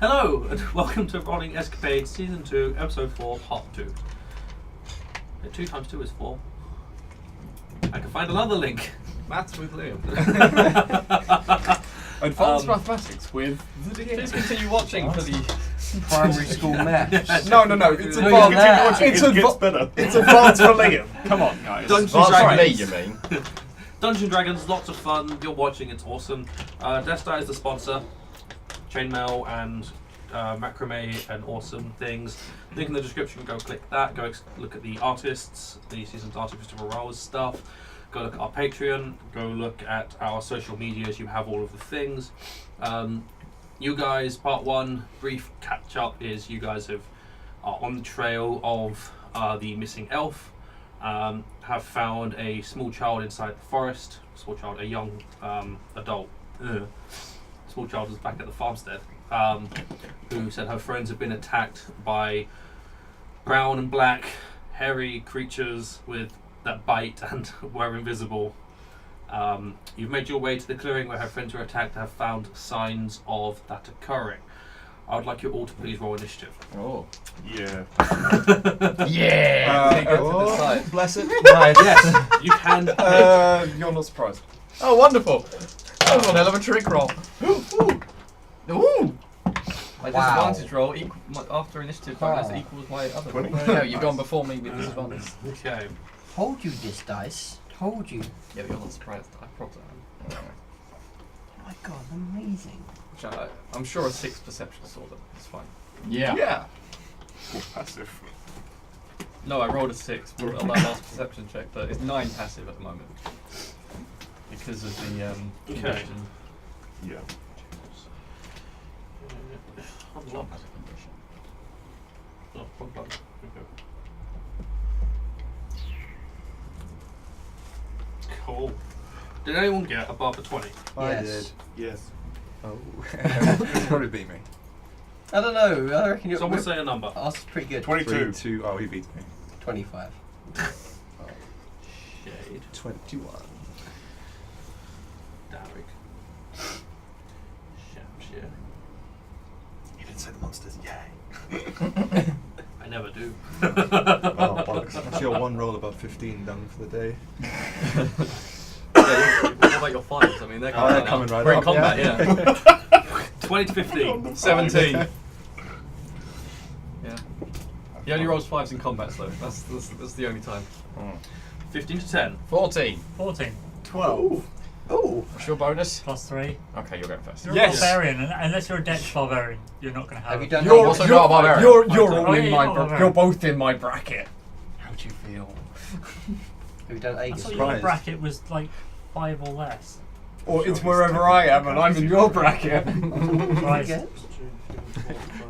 Hello, and welcome to Rolling Escapades Season 2, Episode 4, Part 2. 2 times 2 is 4. I can find another link. Maths with Liam. Advanced mathematics with the DM. Please continue watching for the primary school maths. No, it's advanced. It's advanced for Liam. Come on, guys. Dungeons Advanced for me, Dragons. you mean? Dungeons and Dragons, lots of fun. You're watching, it's awesome. Death Star is the sponsor. Chainmail and macrame and awesome things. Link in the description. Go click that. Go look at the artists, the season's Artificial Roles stuff. Go look at our Patreon. Go look at our social medias. You have all of the things. You guys, part 1, brief catch up is you guys are on the trail of the missing elf. Have found a small child inside the forest. A young adult. Small child was back at the farmstead, who said her friends have been attacked by brown and black hairy creatures that bite and were invisible. You've made your way to the clearing where her friends were attacked and have found signs of that occurring. I would like you all to please roll initiative. Oh. Yeah. Yeah. Bless it. Nice. Yes, you can. You're not surprised. Oh, wonderful. That was one hell of a trick roll. Ooh. My disadvantage roll after initiative bonus equals my other 20. No, you've gone before me with disadvantage. Okay. Told you this dice. Told you. Yeah, but you're not surprised. I propped it on. Oh my god, amazing. I'm sure a 6 perception saw them. It's fine. Yeah. Or passive. No, I rolled a 6 for my last perception check, but it's 9 passive at the moment. Because of the condition. Yeah. Unlock. Oh, wrong button. Okay. Cool. Did anyone get above a 20? I Yes. did. Yes. Oh, it'd probably be me. I don't know. I reckon you're. Someone say a number. Ours is pretty good. 22. 2. Oh, he beats me. 25. Shade. 21. Darek. Shamshir. You didn't say the monsters. Yay. I never do. Oh, bollocks. That's your one roll above 15 done for the day. What about your fives? I mean, they're coming, coming right We're in up, combat, yeah. yeah. 20 to 15. 17. Yeah. He only rolls 5s in combat, though. That's the only time. 15 to 10. 14. 14 12. Oh. What's your bonus? plus 3. Okay, you're going first. You're Yes. a barbarian, and unless you're a dex barbarian, you're not going to have. Have you done? You're also not a barbarian. Oh, all yeah, in you're my. not a barbarian. You're both in my bracket. How do you feel? Have you done I Aegis? thought your Surprised. bracket was like 5 or less. Or it's wherever I am, and I'm in your bracket. Right.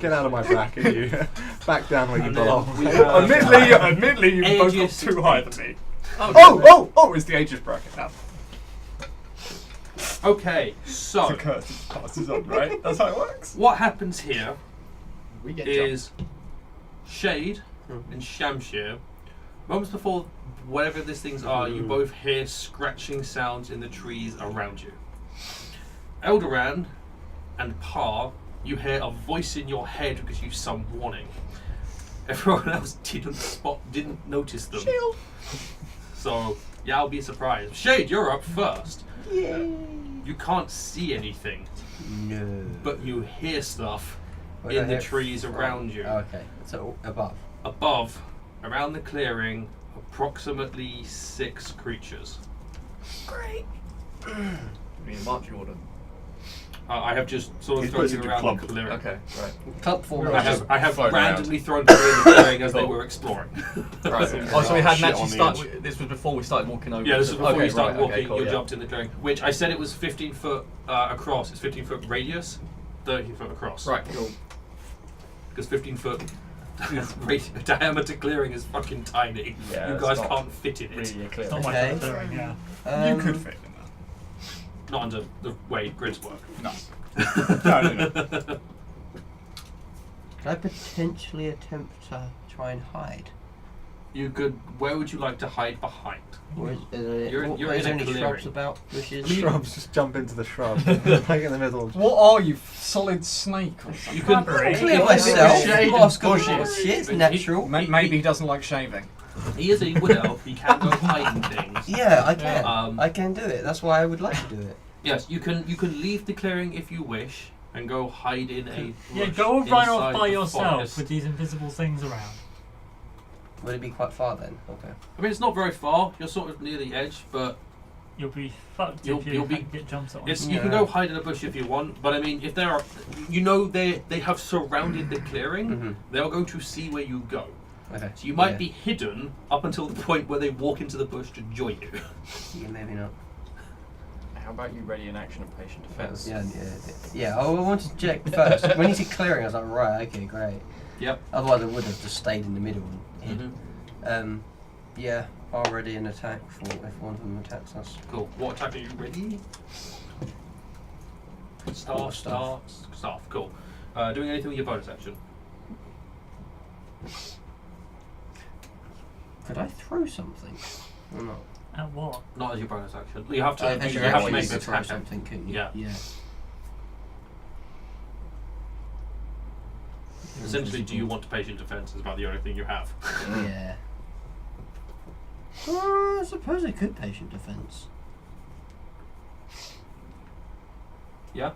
Get out of my bracket, you. Back down where you And then belong. we have Admittly, you both got Aegis. too high than me. Oh, It's the Aegis bracket now. okay, so It's a curse. It passes on, right? That's how it works. what happens here We get is Shade and Shamshir. Moments before whatever these things are, you both hear scratching sounds in the trees around you. Eldaran and Parr, you hear a voice in your head because you've some warning. Everyone else didn't notice them. So yeah, I'll be surprised. Shade, you're up first. Yay. You can't see anything, No. but you hear stuff What do I in the hear? trees around you. Oh, okay. So above. Above, around the clearing, approximately 6 creatures. Great. I mean, marching order. I have just sort of He's thrown put it you into around clump. the clearing. Okay, right. Clump formation. I have Float randomly thrown people in the clearing as they Cool. were exploring. Right. Oh, so we hadn't Shit actually on the started. edge. This was before we started walking over. Yeah, this is before okay, you started right, walking. okay, cool, You yeah. jumped in the clearing, which I said it was 15 foot across. It's 15 foot radius, 30 foot across. Right, cool. Because 15 foot diameter clearing is fucking tiny. Yeah, you it's guys not can't fit in it. Really clear. It's not much Okay. of a clearing, yeah. You could fit in that. Not under the way grids work. No. Can I potentially attempt to try and hide? You could. Where would you like to hide behind? You're You're in there a any clearing. shrubs about? Bushes? Shrubs, just jump into the shrub. Like in the middle. What are you, solid snake or something? You can Clear myself. Shade Ask and him bushes. what shit. Natural. Maybe he doesn't like shaving. He is a wood elf. He can go hiding things. Yeah, I can. I can do it. That's why I would like to do it. Yes, you can. You can leave the clearing if you wish and go hide in a. Yeah, bush go and run inside off by the yourself forest. with these invisible things around. Would it be quite far then? Okay. I mean, it's not very far. You're sort of near the edge, but You'll be fucked You'll if you be- get jumped on. it's, you can go hide in a bush if you want. But I mean, if there are, they have surrounded the clearing. Mhm. They're going to see where you go. Okay. So you might be hidden up until the point where they walk into the bush to join you. Yeah, maybe not. How about you ready in action and patient defense? Yeah. I wanted to check first. When you said clearing, I was like, right, okay, great. Yep. Otherwise, I would have just stayed in the middle and hid. Mhm. Yeah. Already an attack for if one of them attacks us. Cool. What attack are you ready? Staff. Cool. Doing anything with your bonus action? Could I throw something? Or not? At what? Not as your bonus action. You have to. As you your have to action, make you an could throw attack. something, couldn't you? Yeah. Yeah. Essentially, do you want to patient defense? Is about the only thing you have. Yeah. I suppose I could patient defense. Yeah.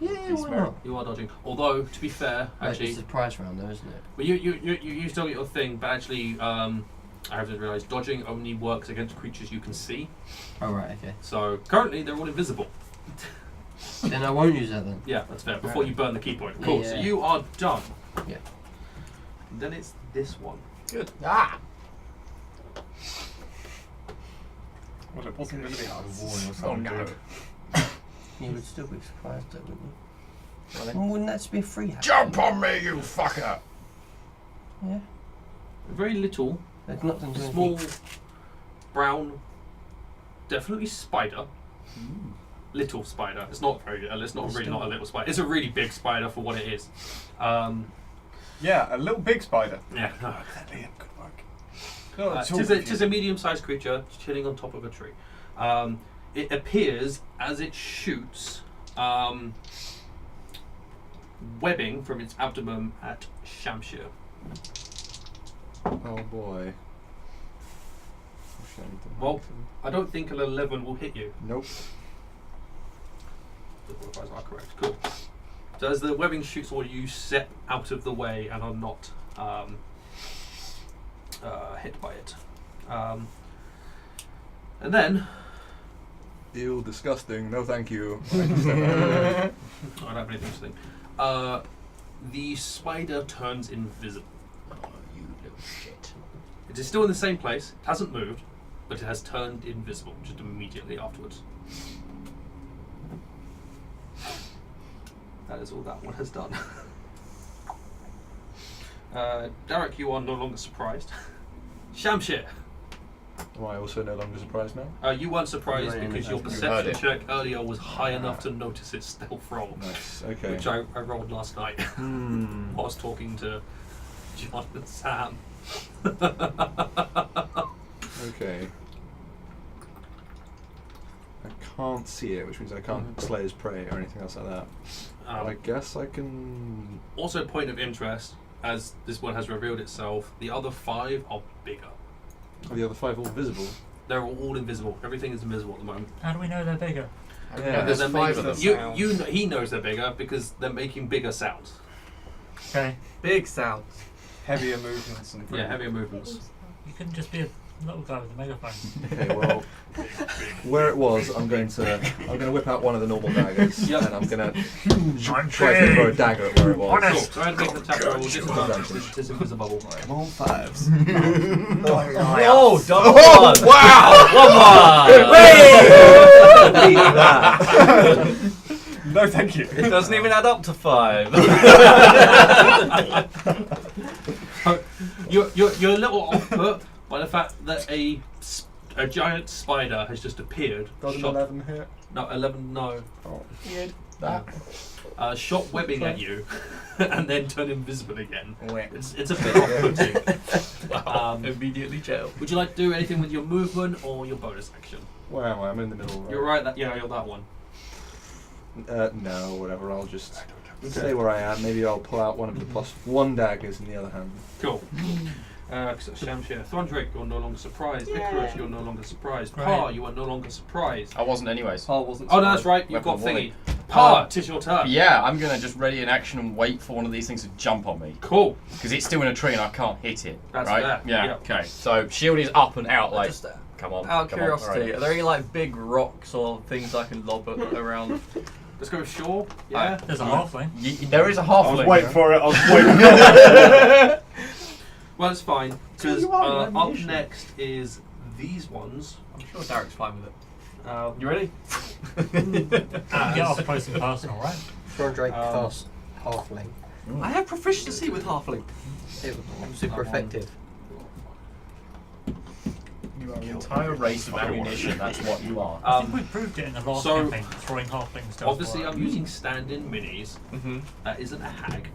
Yeah, why not? You are dodging. Although, to be fair, Wait, actually, it's a prize round though, isn't it? well, you still get your thing, but actually, I haven't realised dodging only works against creatures you can see. Oh right, okay. So currently, they're all invisible. Then I won't use that then. Yeah, that's fair. Before Right. you burn the key point. Cool. Yeah. So you are done. Yeah. Then it's this one. Good. Ah! Well, it wasn't going to be us. Oh no. You would still be surprised though, wouldn't you? Well, wouldn't that just be a free action? Jump on me, you fucker! Yeah. Very little, They've not done anything. small, brown, definitely spider. Little spider. It's not very. It's not really not a little spider. It's a really big spider for what it is. Yeah, a little big spider. Yeah. Liam, good work. No, Tis a medium-sized creature chilling on top of a tree. It appears as it shoots webbing from its abdomen at Shamshir. Oh boy. Well, I don't think an 11 will hit you. Nope. The qualifiers are correct. Cool. So as the webbing shoots, or you step out of the way and are not hit by it. And then Ew, disgusting. No, thank you. I don't have anything to think. The spider turns invisible. Oh, you little shit. It is still in the same place. It hasn't moved, but it has turned invisible just immediately afterwards. That is all that one has done. Darek, you are no longer surprised. Shamshir, Am I also no longer surprised now? you weren't surprised Right, because your you heard perception it. check earlier was high enough to notice its stealth roll, Nice. Okay. which I rolled last night Hmm. while I was talking to John and Sam. Okay. I can't see it, which means I can't slay his prey or anything else like that. But I guess I can. Also, point of interest, as this one has revealed itself, the other 5 are bigger. Are the other 5 all visible? They're all invisible. Everything is invisible at the moment. How do we know they're bigger? Yeah, there's They're 5 of making- them. he knows they're bigger because they're making bigger sounds. Okay. Big sounds. Heavier movements and Yeah, heavier movements. You couldn't just be a little guy with a megaphone. Okay, well, where it was, I'm going to whip out one of the normal daggers, Yep. and I'm going to try to throw a dagger at where it was. Cool. Go ahead and make an attack roll. Disadvantage. This is invisible. Come on, 5s. Oh, double one! Wow! No, thank you. It doesn't even add up to 5. You're a little off put by the fact that a giant spider has just appeared. Does an shot- 11 hit? No, 11. No. Weird. That. Shot webbing at you, and then turn invisible again. Wait. It's a bit off-putting. Immediately jail. Would you like to do anything with your movement or your bonus action? Where am I? I'm in the middle. Right? You're right. You're that one. No, whatever. I'll just stay where I am. Maybe I'll pull out one of the +1 daggers in the other hand. Cool. Shamshir, Thorndrick, you're no longer surprised. Icarus, you're no longer surprised. Right. Parr, you are no longer surprised. I wasn't anyways. Paul wasn't. Oh, no, that's right. You've got Weapon thingy. warning. Parr, tis your turn. Yeah, I'm gonna just ready in action and wait for one of these things to jump on me. Cool. Because it's still in a tree and I can't hit it. That's right? fair. Yeah, Yeah. okay. So shield is up and out like Just come on. out of come curiosity, on, are there any like big rocks or things I can lob around? Let's go with Shaw. Yeah. There's a halfling. there is a I was halfling. waiting for it. I was waiting for it. Well, it's fine. Because you are, up ammunition. next is these ones. I'm sure Derek's fine with it. You ready? Get off close and personal, right? Drake cast halfling. I have proficiency with halfling. It was super effective. You are an entire race of ammunition, that's what you are. I think we proved it in the last so- campaign, throwing halflings down. Obviously, I'm using stand-in minis. Mm-hmm. That isn't a hag.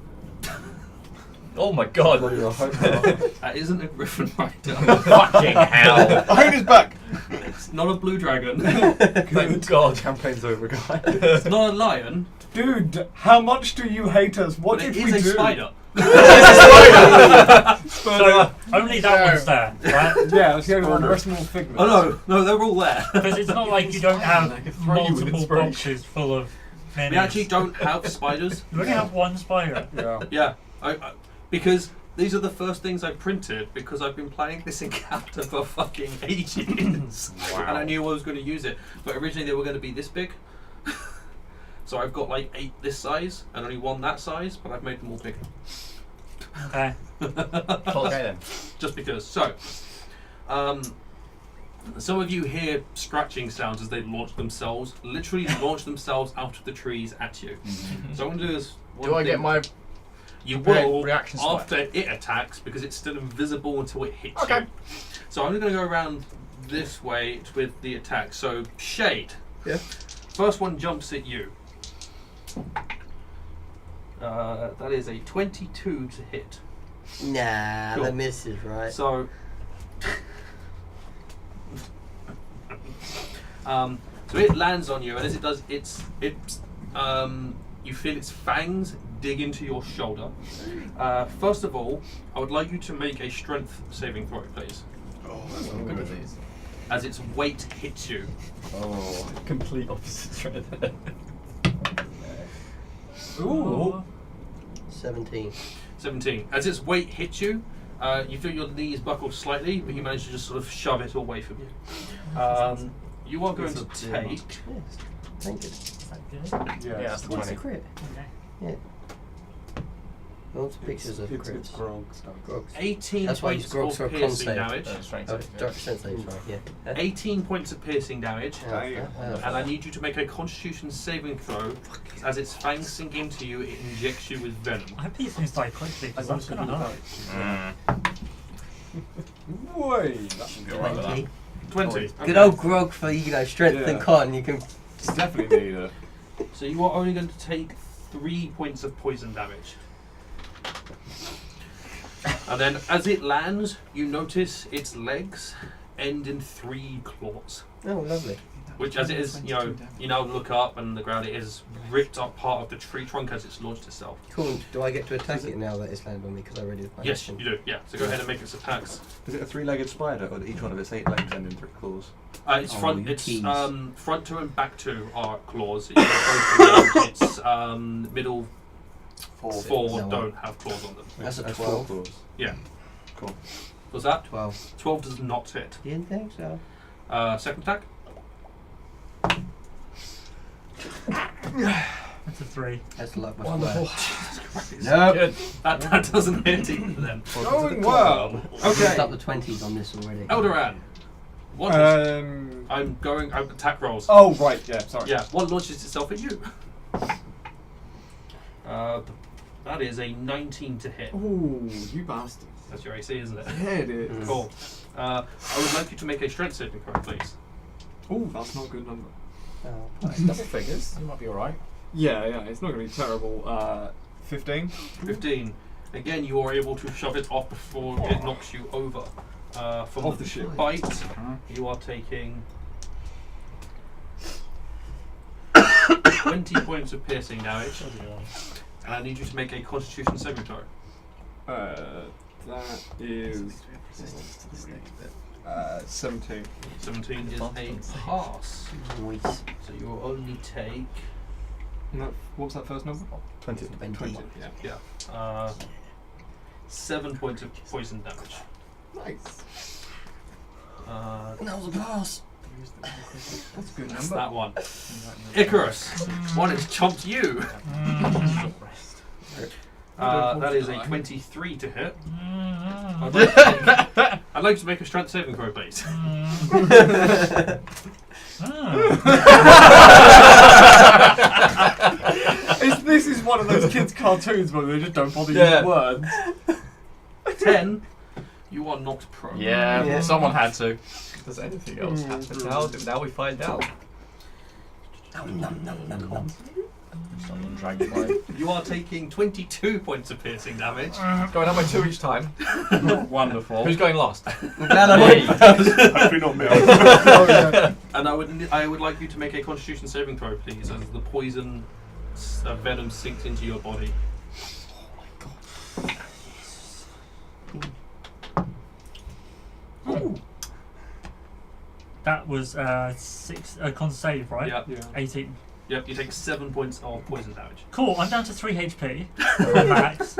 Oh my god. What are your hopes? That isn't a griffin rider. Fucking hell. Iron is back. It's not a blue dragon. Thank god. Campaign's over, guys. It's not a lion. Dude, how much do you hate us? What But it did is we a do? spider. So only that one's there, right? Yeah, that's the only one. The rest of them all figments. Oh no, they're all there. Because it's not like you don't have I could throw you with multiple inspiration. boxes full of minis. We actually don't have spiders. You only have one spider. Yeah. Yeah, because these are the first things I printed because I've been playing this encounter for fucking ages. Wow. And I knew I was going to use it. But originally they were going to be this big. So I've got like 8 this size and only 1 that size, but I've made them all bigger. Okay. Okay then. Just because. So, some of you hear scratching sounds as they launch themselves, literally launch themselves out of the trees at you. So I'm going to do this. Do I get my You Re- will reaction swipe. after it attacks because it's still invisible until it hits Okay. you. So I'm going to go around this way with the attack. So Shade. Yeah. First one jumps at you. That is a 22 to hit. Nah, Cool. that misses, right? So. So it lands on you, and as it does, you feel its fangs dig into your shoulder. First of all, I would like you to make a strength saving throw, please. Oh, I'm good with these. As its weight hits you. Oh, complete opposite strength. Ooh. 17. 17. As its weight hits you, you feel your knees buckle slightly, but you manage to just sort of shove it away from you. You are going to take. Yes. Thank you. Is that good? Yeah, that's the What's a 20. crit? Okay. Yeah. Lots of pictures of it's crits. grog. Grogs. 18 That's why you points use Grogs of for a con piercing save. damage. Strength Oh, save, yeah. dark sense saves, right, yeah. 18 points of piercing damage. Oh, And I need you to make a Constitution saving throw. As its fangs sink into you, it injects you with venom. I hope these things die quickly because I'm gonna die. Wait. That should be alright with that. 20. Good Okay. old grog for, strength Yeah. and con. You can. It's definitely needed. So you are only going to take 3 points of poison damage. And then as it lands, you notice its legs end in 3 claws. Oh, lovely. Which, as it is, you now look up and the ground, it is ripped up part of the tree trunk as it's launched itself. Cool. Do I get to attack it now that it's landed on me? Because I already did my Yes, action. you do. Yeah. So go ahead and make its attacks. Is it a 3-legged spider, or do each one of its 8 legs end in 3 claws? It's Oh, front. you It's tease. front 2 and back 2 are claws. It's middle 4 No. don't have claws on them. That's a That's 12. 4 claws. Yeah. Cool. Was that 12. 12 does not hit. Didn't think so. Second attack. That's a 3. That's luck my Wonderful. square. Nope. Good. That doesn't hit either then. Going well. I've Okay. up the 20s on this already. Eldaran. What is, I'm attack rolls. Oh right, yeah. Sorry. Yeah. What launches itself at you? That is a 19 to hit. Ooh, you bastard. That's your AC, isn't it? Yeah, it is. Cool. I would like you to make a strength saving throw, please. Ooh, that's not a good number. Double figures. You might be alright. Yeah, it's not going to be terrible. 15. 15. Again, you are able to shove it off before it knocks you over. From Off the ship. Bite, you are taking 20 points of piercing damage. And I need you to make a Constitution saving throw. That is 17. 17 is a pass. So you will only take No, what was that first number? 20. 20. Yeah. 7 points of poison damage. Nice. That was a pass. That's a good That's number. that one. Icarus, one has chomped you. That is a 23 to hit. I'd like to make a strength saving throw, please. This is one of those kids' cartoons where they just don't bother using words. 10. You are not prone. Yeah, someone had to. Does anything else happen? Now we find out. Someone dragged by. You are taking 22 points of piercing damage. Going up by 2 each time. Wonderful. Who's going last? I'm glad I went first. Hopefully not me. And I would like you to make a Constitution saving throw, please, as the poison venom sinks into your body. That was 6 con save, right? Yep. Yeah. 18. Yep. You take 7 points of poison damage. Cool, I'm down to 3 HP from max.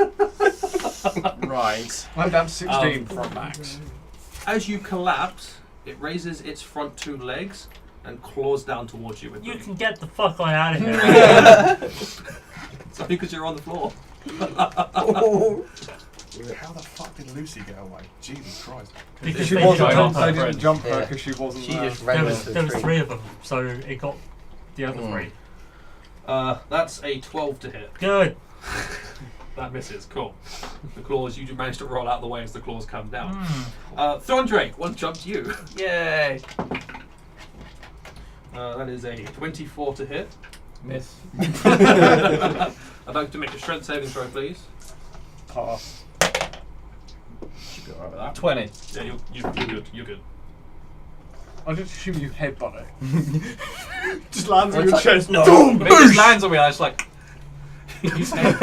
Right. I'm down to 16 from max. As you collapse, it raises its front 2 legs and claws down towards you with You them. can get the fuck on out of here. Sorry, because you're on the floor. How the fuck did Lucy get away? Jesus Christ. Because She they wasn't didn't jump, jump they her. didn't jump her Yeah. because she wasn't She there. just ran into There the was tree. 3 of them, so it got the other 3. That's a 12 to hit. Good. That misses. Cool. The claws, you do manage to roll out of the way as the claws come down. Thorndrake, one jumped you. Yay. That is a 24 to hit. Miss. I'd like to make a strength saving throw, please. Pass. Should be alright with that. 20. Yeah, you're good. You're good. I just assume you headbutt it. Just lands on your What's that? chest. No. It just lands on me and I just like... You take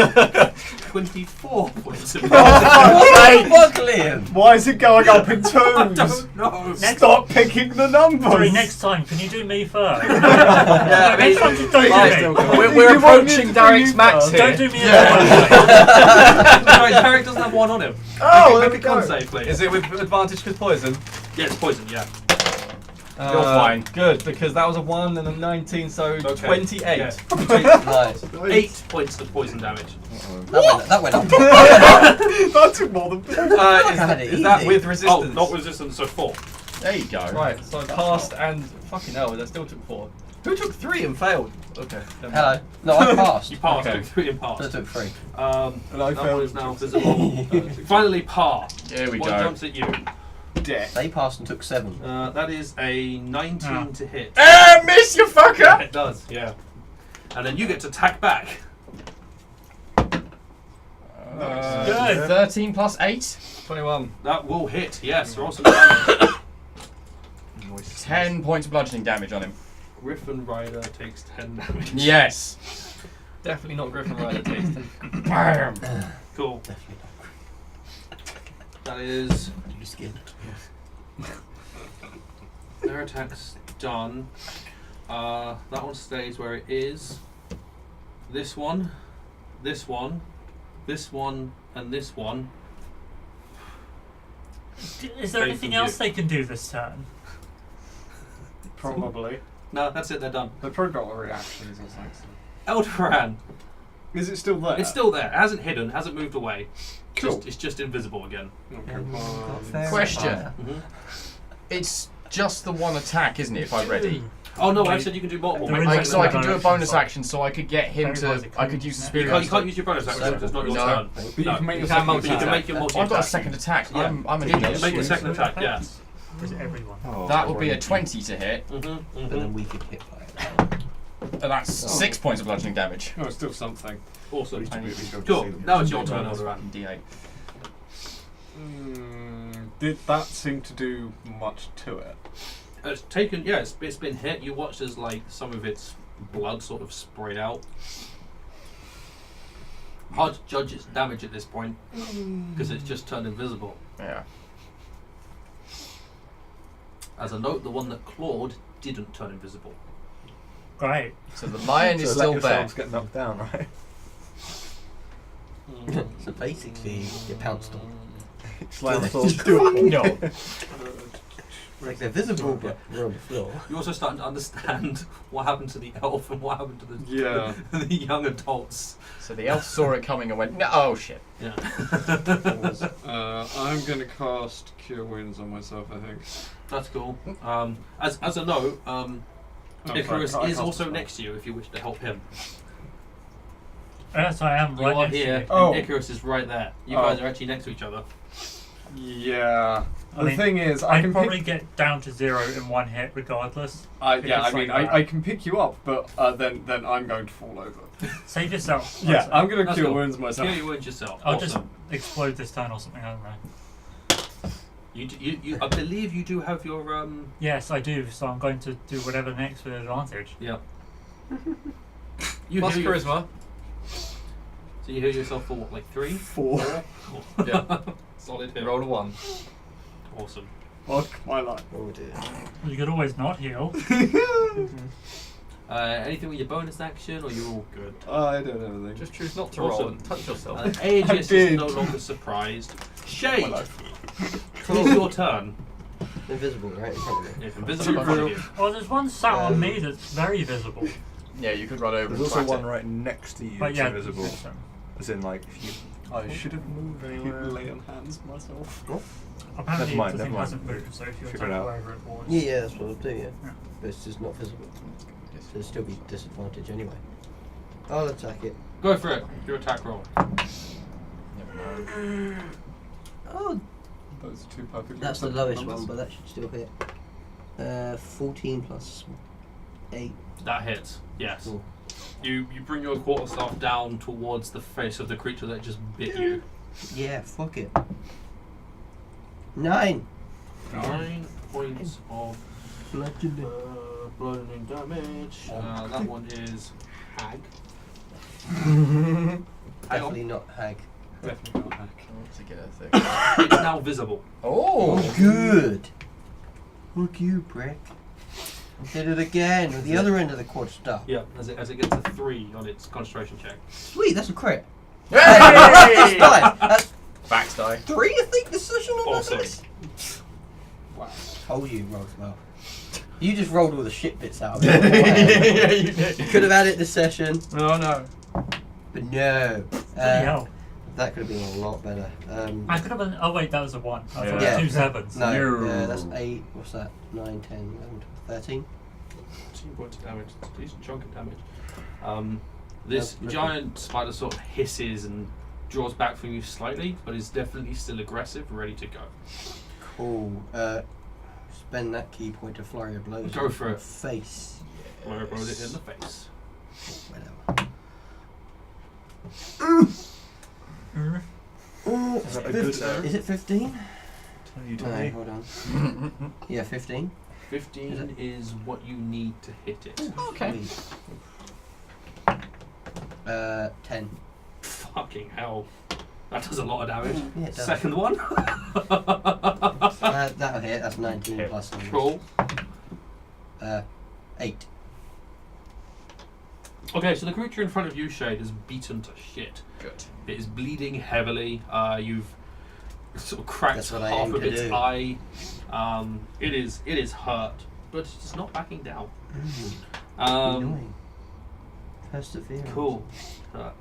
24 points of damage. Fuck Liam! Why is it going up in I twos? don't know. Stop picking the numbers. Sorry, next time, can you do me first? Yeah, Next time, just don't do me. We're You won't need approaching to Darek's do max that. here. Don't do me Sorry, Darek doesn't have one on him. Oh, make there a we con go. save, please. Is it with advantage because poison? Yeah, it's poison, yeah. You're fine. Good, because that was a 1 and a 19, so Okay. 28. Yeah. You take Nice. 8 points of poison damage. That went up. That took more than Is that with Oh, resistance? not resistance, so 4. There you go. Right, so I passed and fucking hell, that still took 4. Who took 3 and failed? Okay. never mind. Hello. No, I passed. You passed, Okay. took 3 and I passed. took 3. And I That one failed. is now visible. Finally, Parr. Here we One go. jumps at you. Death. They passed and took 7. That is a 19 to hit. Miss you fucker! It does, yeah. And then you get to tack back. Good. 13 plus 8? 21. That will hit, yes. Roll some damage. 10 points of bludgeoning damage on him. Griffin Rider takes 10 damage. Yes. Definitely not Griffin Rider takes 10. Bam! Cool. That is You scared? their attack's done. That one stays where it is. This one, this one, this one, and this one. Is there Faith anything in else you. they can do this turn? Probably. No, that's it. They're done. They probably got reactions or something. Eldaran. Is it still there? It's still there. It hasn't hidden. Hasn't moved away. Cool. It's just invisible again. Okay, Question. Mhm. It's just the one attack, isn't it, if I'm ready? Oh no! I said you can do multiple. There Make is one Like, so I second. could do a bonus action, so I could get him Very to. I could use the You spirit. can't use your bonus action. So- It's not your No. turn. But you No. can make You your can second multi- You can attack. make your multi I've got a attack. second attack. Yeah. I'm an You idiot. can make your second attack. Yeah. Is everyone? Oh, That would be a 20 to hit. Mhm. But Mhm. then we could hit by it. And that's 6 points of bludgeoning damage. Oh, it's still something. Awesome. At least we go to Cool. see them. Now it's your turn, Eldaran. D8. Did that seem to do much to it? It's taken. Yeah, it's been hit. You watched as like some of its blood sort of sprayed out. Hard to judge its damage at this point because it's just turned invisible. Yeah. As a note, the one that clawed didn't turn invisible. Great. So the lion is So still let there. yourselves get knocked down, right? So basically, you pounced on. Slam Kill falls. No. Like they're visible, but they're on the floor. You're also starting to understand what happened to the elf and what happened to the, Yeah. the young adults. So the elf saw it coming and went, no, oh shit. Yeah. I'm gonna cast Cure Wounds on myself, I think. That's cool. As a note, Icarus I is cast also as well. next to you if you wish to help him. Yes, I am You right are next here, to you. Oh. and Icarus is right there. You Oh. guys are actually next to each other. Yeah. I The mean, thing is, I I can can probably pick. get down to 0 in one hit regardless. Yeah, it's I mean, like that. I can pick you up, but then I'm going to fall over. Save yourself. Yeah, I'm gonna That's Cure cool. Wounds myself. Kill your wounds yourself. I'll Awesome. just explode this turn or something, I don't know. You I believe you do have your Yes, I do, so I'm going to do whatever next with advantage. yeah. You Plus heal your- charisma. So you heal yourself for what, like 3? 4. Cool. Yeah. Solid hit. Roll a 1. Awesome. Fuck my life. Oh dear. You could always not heal. Anything with your bonus action, or you're all good? I don't know anything. Just choose not to Awesome. roll and touch yourself. Aegis I is did. no longer surprised. My Shade, life. it's your turn. Invisible, right in front of me. It's invisible in front of you. Well, there's one sat on me that's very visible. Yeah, you could run over There's and also whack one it. right next to you But that's yeah, invisible. As in, like, if you. I should have moved anywhere. Lay on hands myself. Apparently Never mind, the never thing mind. hasn't moved, so if you Figure attack it out. wherever it was. Yeah, that's what I'll do, yeah. Yeah. But it's just not visible. So it'll still be disadvantage anyway. I'll attack it. Go for it. Your attack roll. Never mind. Oh, Those are two perfectly that's the acceptable lowest numbers. one, but that should still hit. 14 plus 8. That hits. Yes. Cool. You bring your quarterstaff down towards the face of the creature that just bit you. Yeah, fuck it. 9. 9 points of bludgeoning damage. That one is hag. Definitely not hag. Definitely not hack. To get a thing. It's now visible. Oh! Good. Fuck you, prick. Did it again with the other end of the quarterstaff. Yeah, as it gets a 3 on its concentration check. Sweet, that's a crit. Hey! That's Backs die. 3, I think, this session on Awesome. that dice. Wow. Told you, rolled well. You just rolled all the shit bits out of it. Yeah, you did. You could have had it this session, Oh no. but no. Bloody hell. That could have been a lot better. I could have been. Oh, wait, that was a 1. I thought Yeah. 2 7s. No, No. that's 8. What's that? 9, 10, 11, 13. 2 points of damage. It's a decent chunk of damage. This That's giant spider sort of hisses and draws back from you slightly, but is definitely still aggressive, ready to go. Cool. Spend that key point to flurry of blows. Go for in it. the face. Where it blows it in the face. Whatever. Is that a good arrow? Is it 15? Tell you, No, tell me. hold on. Yeah, 15. 15 is what you need to hit it. Okay. Sweet. 10. Fucking hell. That does a lot of damage. Yeah, it does. Second one. That'll hit. That's 19 Hit. plus numbers. Cool. 8. Okay, so the creature in front of you, Shade, is beaten to shit. Good. It is bleeding heavily. You've sort of cracked That's what I half aim of to its do. eye. It is hurt, but it's not backing down. Annoying. Perseverance. Cool.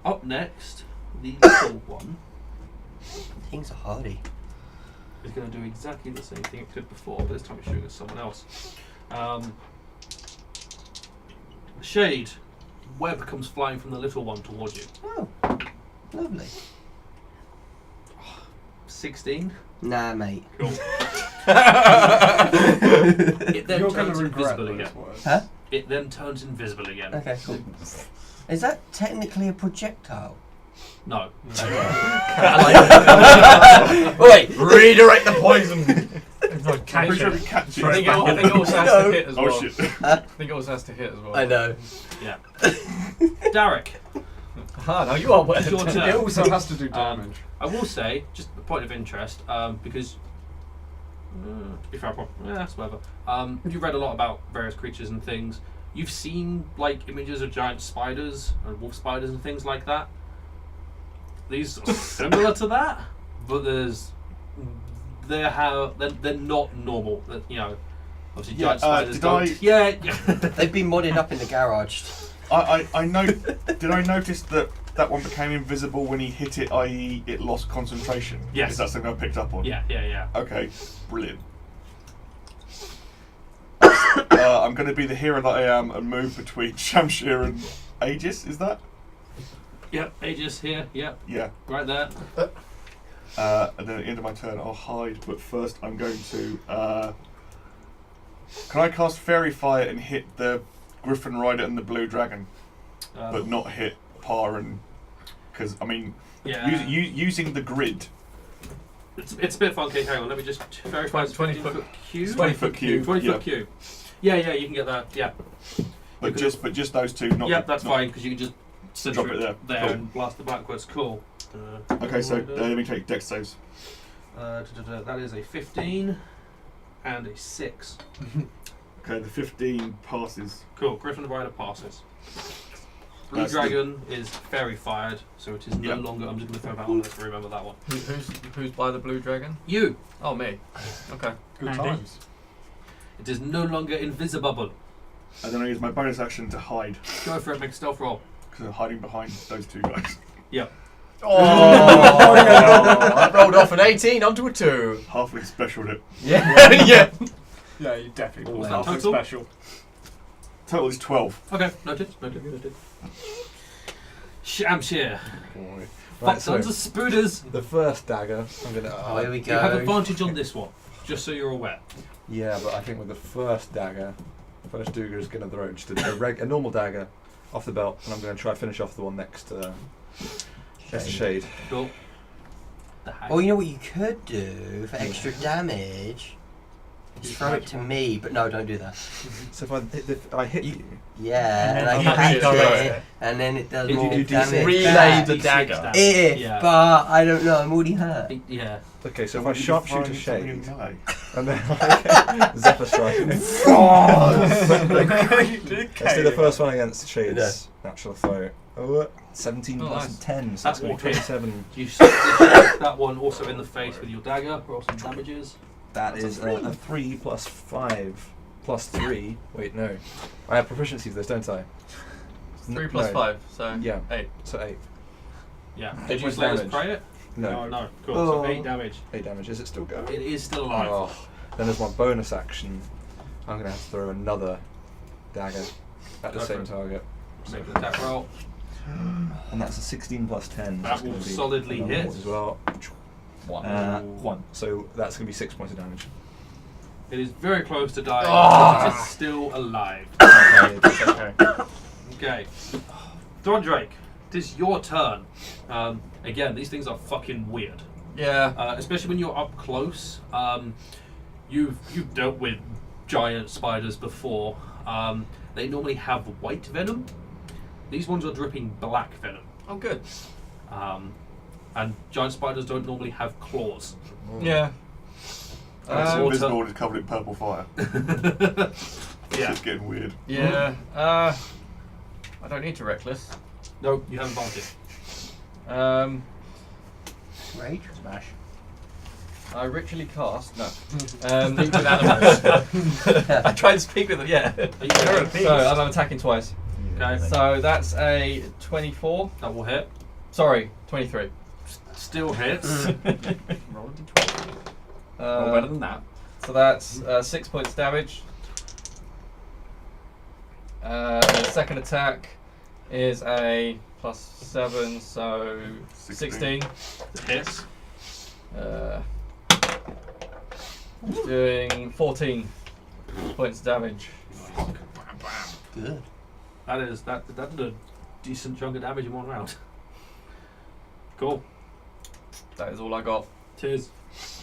Up next, the little one Things are hardy. is going to do exactly the same thing it did before, but this time it's shooting at someone else. Shade, web comes flying from the little one towards you. Oh, lovely. 16. Nah, mate. Cool. It then You're going turns to regret invisible those again. words. Huh? it then turns invisible again. Okay, cool. Is that technically a projectile? No. Wait, Redirect the poison. It's like I'm catch pretty sure it. we catch Throw it. it back. I think it also has to hit as well. Oh shit. I think it also has to hit as well. I know. Yeah. Darek, Ah, now you are well. it's your It turn. also has to do damage. I will say, just a point of interest, because to be fair, that's whatever. You've read a lot about various creatures and things. You've seen like images of giant spiders and wolf spiders and things like that. These are similar to that, but they're not normal. You know, obviously giant spiders did don't. Yeah. They've been modded up in the garage. I know. Did I notice that one became invisible when he hit it, i.e., it lost concentration? Yes. Is that something I picked up on? Yeah. Okay, brilliant. I'm going to be the hero that I am and move between Shamshir and Aegis. Is that? Yep. Aegis here. Yep. Yeah. Right there. And then at the end of my turn, I'll hide. But first, I'm going to. Can I cast Fairy Fire and hit the Griffin Rider and the Blue Dragon, but not hit Parr and? Because I mean, Yeah. using the grid. It's a bit funky. Hang on, let me just verify. 20 foot cube. 20 foot cube. 20 yeah. foot cube. Yeah, you can get that. Yeah. But just those two. Not. Yep, that's not, fine because you can just center Drop it there. Cool. and blast it backwards. Cool. Okay, so let me take Dex saves. That is a 15 and a 6. Okay, the 15 passes. Cool. Griffin Rider passes. Blue That's Dragon is fairy fired, so it is no Yep. longer. I'm just going to throw that on there to remember that one. Who's by the blue dragon? You. Oh, me. Okay. Good Andy. times. It is no longer invisible. And then I use my bonus action to hide, Go for it. Make a stealth roll. because I'm hiding behind those two guys. Yep. Oh, I rolled off an 18 onto a 2. Halfling specialed it. Yeah. Yeah. Yeah, you definitely What was pulled that something total? special. Total is 12. Okay. Noted. Shamshir. Right, Fuck so tons of spooders. the first dagger, I'm gonna. Oh, here we go. You have advantage on this one, just so you're aware. Yeah, but I think with the first dagger, first dagger is gonna throw just a normal dagger off the belt, and I'm gonna try to finish off the one next to Shade. Cool. The hag. Well, you know what you could do for extra damage? Is throw it to me, but no, don't do that. So if I hit you, Yeah, And and, then I you catch redirect it, it. and then it does If you more do damage. D6 Relay back. the D6 dagger. damage. If, Yeah. but I don't know, I'm already hurt. Yeah. okay, so if What I are you sharpshoot a throwing something in Shade, melee? and then Zephyr Strike. Let's do the first one against Shade's natural throw. 17 Oh, plus nice. 10, so That's that's okay. 27. You hit that one also in the face with your dagger. Roll some damages. That That's a is three. a 3 plus 5 plus 3. Wait, no. I have proficiency for this, don't I? 3 plus No. 5, so Yeah. 8. So 8. Yeah. Eight Did you points slay this damage. pray it? No. No. Cool. Oh. So 8 damage. 8 damage. Is it still going? It is still alive. Oh. Then as my bonus action, I'm going to have to throw another dagger at the Go same for it. target. Make an attack roll. And that's a 16 plus 10. That That's will gonna be solidly another hit. one as well. 1. So that's going to be 6 points of damage. It is very close to dying, Oh. but it is still alive. Okay. Okay. Darek, it is your turn. Again, these things are fucking weird. Yeah. Especially when you're up close. You've dealt with giant spiders before. They normally have white venom. These ones are dripping black venom. Oh, good. And giant spiders don't normally have claws. Yeah. It's Water. invisible and it's covered in purple fire. Yeah. It's getting weird. Yeah. I don't need to reckless. No, you have advantage. Rage? Smash. I ritually cast. No. Speak with animals. I tried to speak with them. Yeah. You're a beast. So I'm attacking twice. Okay. So that's a 24. That will hit. Sorry, 23. Still hits. Roll a d20. Roll better than that. So that's 6 points damage. Second attack is a plus 7, so 16. Hits. Doing 14 points damage. good. That did a decent chunk of damage in one round. Cool. That is all I got. Cheers.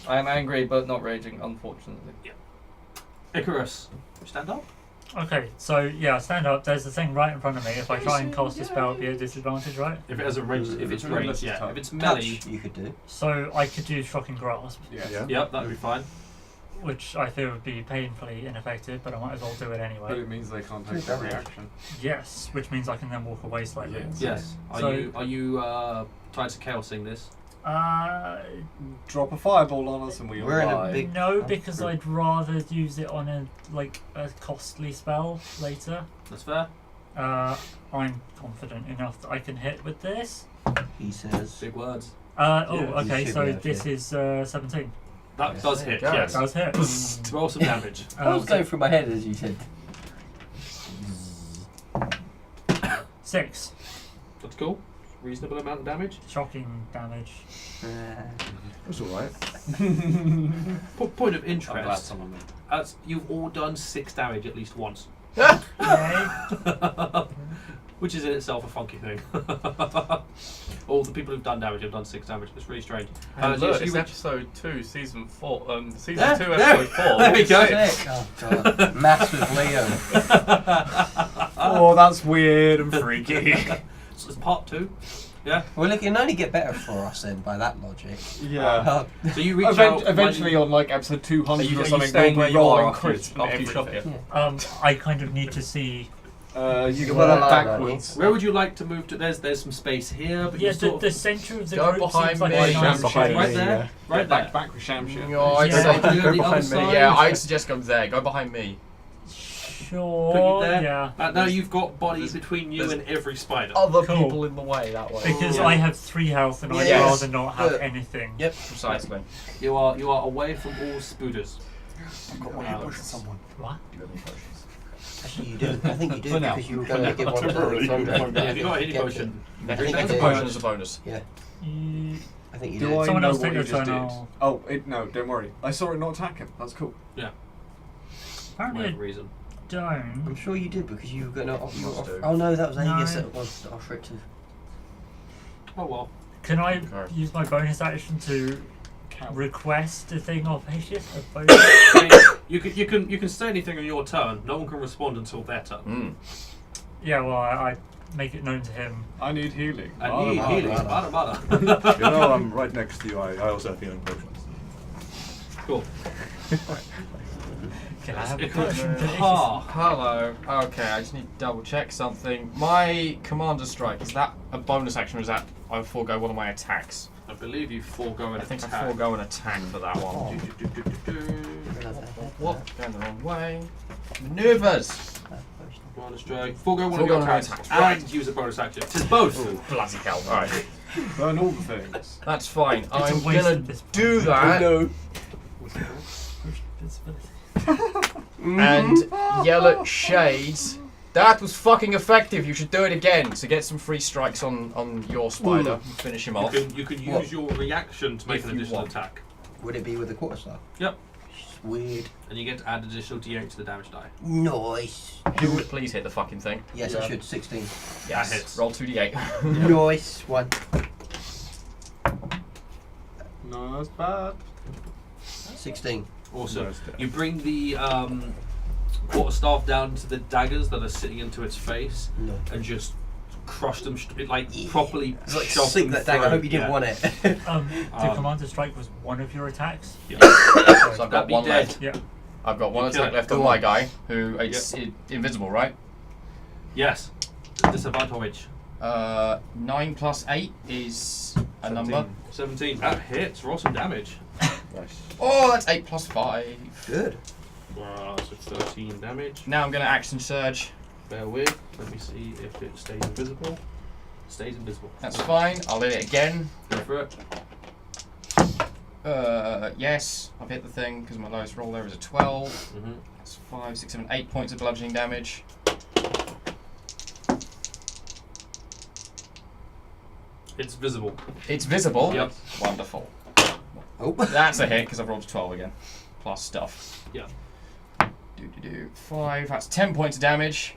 I am angry, but not raging, unfortunately. Icarus, stand up. Okay, so yeah, stand up. There's the thing right in front of me. If I try and cast a spell, it'd be a disadvantage, right? If it has a range, if it's ranged, yeah. If it's melee, Touch, you could do. So I could do Shocking Grasp, Yeah. yep, that'd be fine. which I feel would be painfully ineffective, but I might as well do it But anyway. it means they can't take the reaction. Yes, which means I can then walk away slightly. Yes. So- Are you tied to chaosing this? Drop a fireball on us and we all We're in a die. big- No, because I'd rather use it on a costly spell later. That's fair. I'm confident enough that I can hit with this. He says. Big words. Okay, You should so be able to. this is 17. That Yes. does hit. Yeah. Yes. Does hit. Roll some damage. I was going through my head as you said. 6. That's cool. Reasonable amount of damage. Shocking damage. That's alright. Point of I'm glad interest. someone did. You've all done 6 damage at least once. Yay. Which is in itself a funky thing. All the people who've done damage have done 6 damage. It's really strange. And look, so it's you- episode 2, season 4. Season There- 2, there- episode 4. there we go. Sick. Oh god. Maths with Liam. Oh, that's weird and freaky. So it's part 2. Yeah. Well, it can only get better for us then by that logic. Yeah. So you reach out. Eventually, on like episode 200 Are you or something, staying we'll where be you are rolling after crits and you shop everything. it? I kind of need to see. You can Well, work no, backwards. Where would you like to move to? There's some space here, but Yeah, you sort of the centre of the Go group behind seems like me. a Sham nice behind shape. right me, there, yeah. right there. Back with Shamshire. No, I'd Yeah. say Do Go the behind other me. side. yeah, I'd suggest go there. Go behind me. Sure. Put you there. Yeah. Now you've got bodies between you and every spider. Other Cool. people in the way that way. Because Yeah. I have 3 health and I'd Yes. rather not have Good. anything. Yep. Precisely. You are away from all spooters. I've got one hit point on someone. What? Actually, you do. I think you do For now. because you were going to give one to Temporarily. Thunder. Yeah, if you got a healing Get potion. I think That's you a did. bonus as a bonus. Yeah, Mm, I think you Do did. I Someone know else what take you their just turn. did? I'll- Oh, no, don't worry. I saw it not attack him. That's cool. For Apparently whatever I reason. I'm don't. sure you did because you were going to. Must do. Oh no, that was No. Aegis that was to offer it to. Oh well. Can I Okay. use my bonus action to request a thing of Aegis? A bonus? You can say anything on your turn. No one can respond until their turn. Yeah, well, I make it known to him. I need healing. I Blah, need blah, healing. blah. Bada. You know I'm right next to you. I also have healing potions. Cool. Can I have a Icarus. potion for Aegis? Ah. Hello. Okay, I just need to double check something. My commander strike, is that a bonus action or is that I forego one of my attacks? I believe you forego an I think I attack. forego an attack for that one. What? Going the wrong way. Maneuvers! Bonus strike. Forego one of Forego your one of my attacks. attacks. And use a bonus action. It's both. Ooh, bloody hell. Alright. Burn all the things. That's fine. a I'm waste gonna at this point. do that Mm-hmm. and yell at Shades. That was fucking effective. You should do it again to get some free strikes on your spider and finish him off. You can use What? your reaction to make If an you additional want. attack. Would it be with the quarterstaff? Yep. Weird. And you get to add additional d8 to the damage die. Nice. Who would please hit the fucking thing? Yes, Yeah. I should. 16. Yes. hits. Roll 2d8. Nice one. No, that's bad. 16. Awesome. Nice there. You bring the quarterstaff down to the daggers that are sitting into its face No. and just crush them, like Yeah. properly It's like shove sink them that dagger. I through. hope you didn't Yeah. want it. The Um, commander strike was one of your attacks. So I've That'd got be one dead. left. Yeah. I've got one You kill attack it. left Go on my on. guy, who is invisible, right? Yes. Disadvantage. 9 plus 8 is a number. 17. That hits. Roll some damage. Nice. Oh, that's 8 plus 5. Good. So 13 damage. Now I'm going to action surge. Bear with. Let me see if it stays invisible. Stays invisible. That's fine. I'll hit it again. Go for it. Yes, I've hit the thing because my lowest roll there is a 12. Mm-hmm. That's 5, 6, 7, 8 points of bludgeoning damage. It's visible. It's visible. Yep. Wonderful. Oh. That's a hit because I've rolled a 12 again. Plus stuff. Yeah. 5. That's 10 points of damage.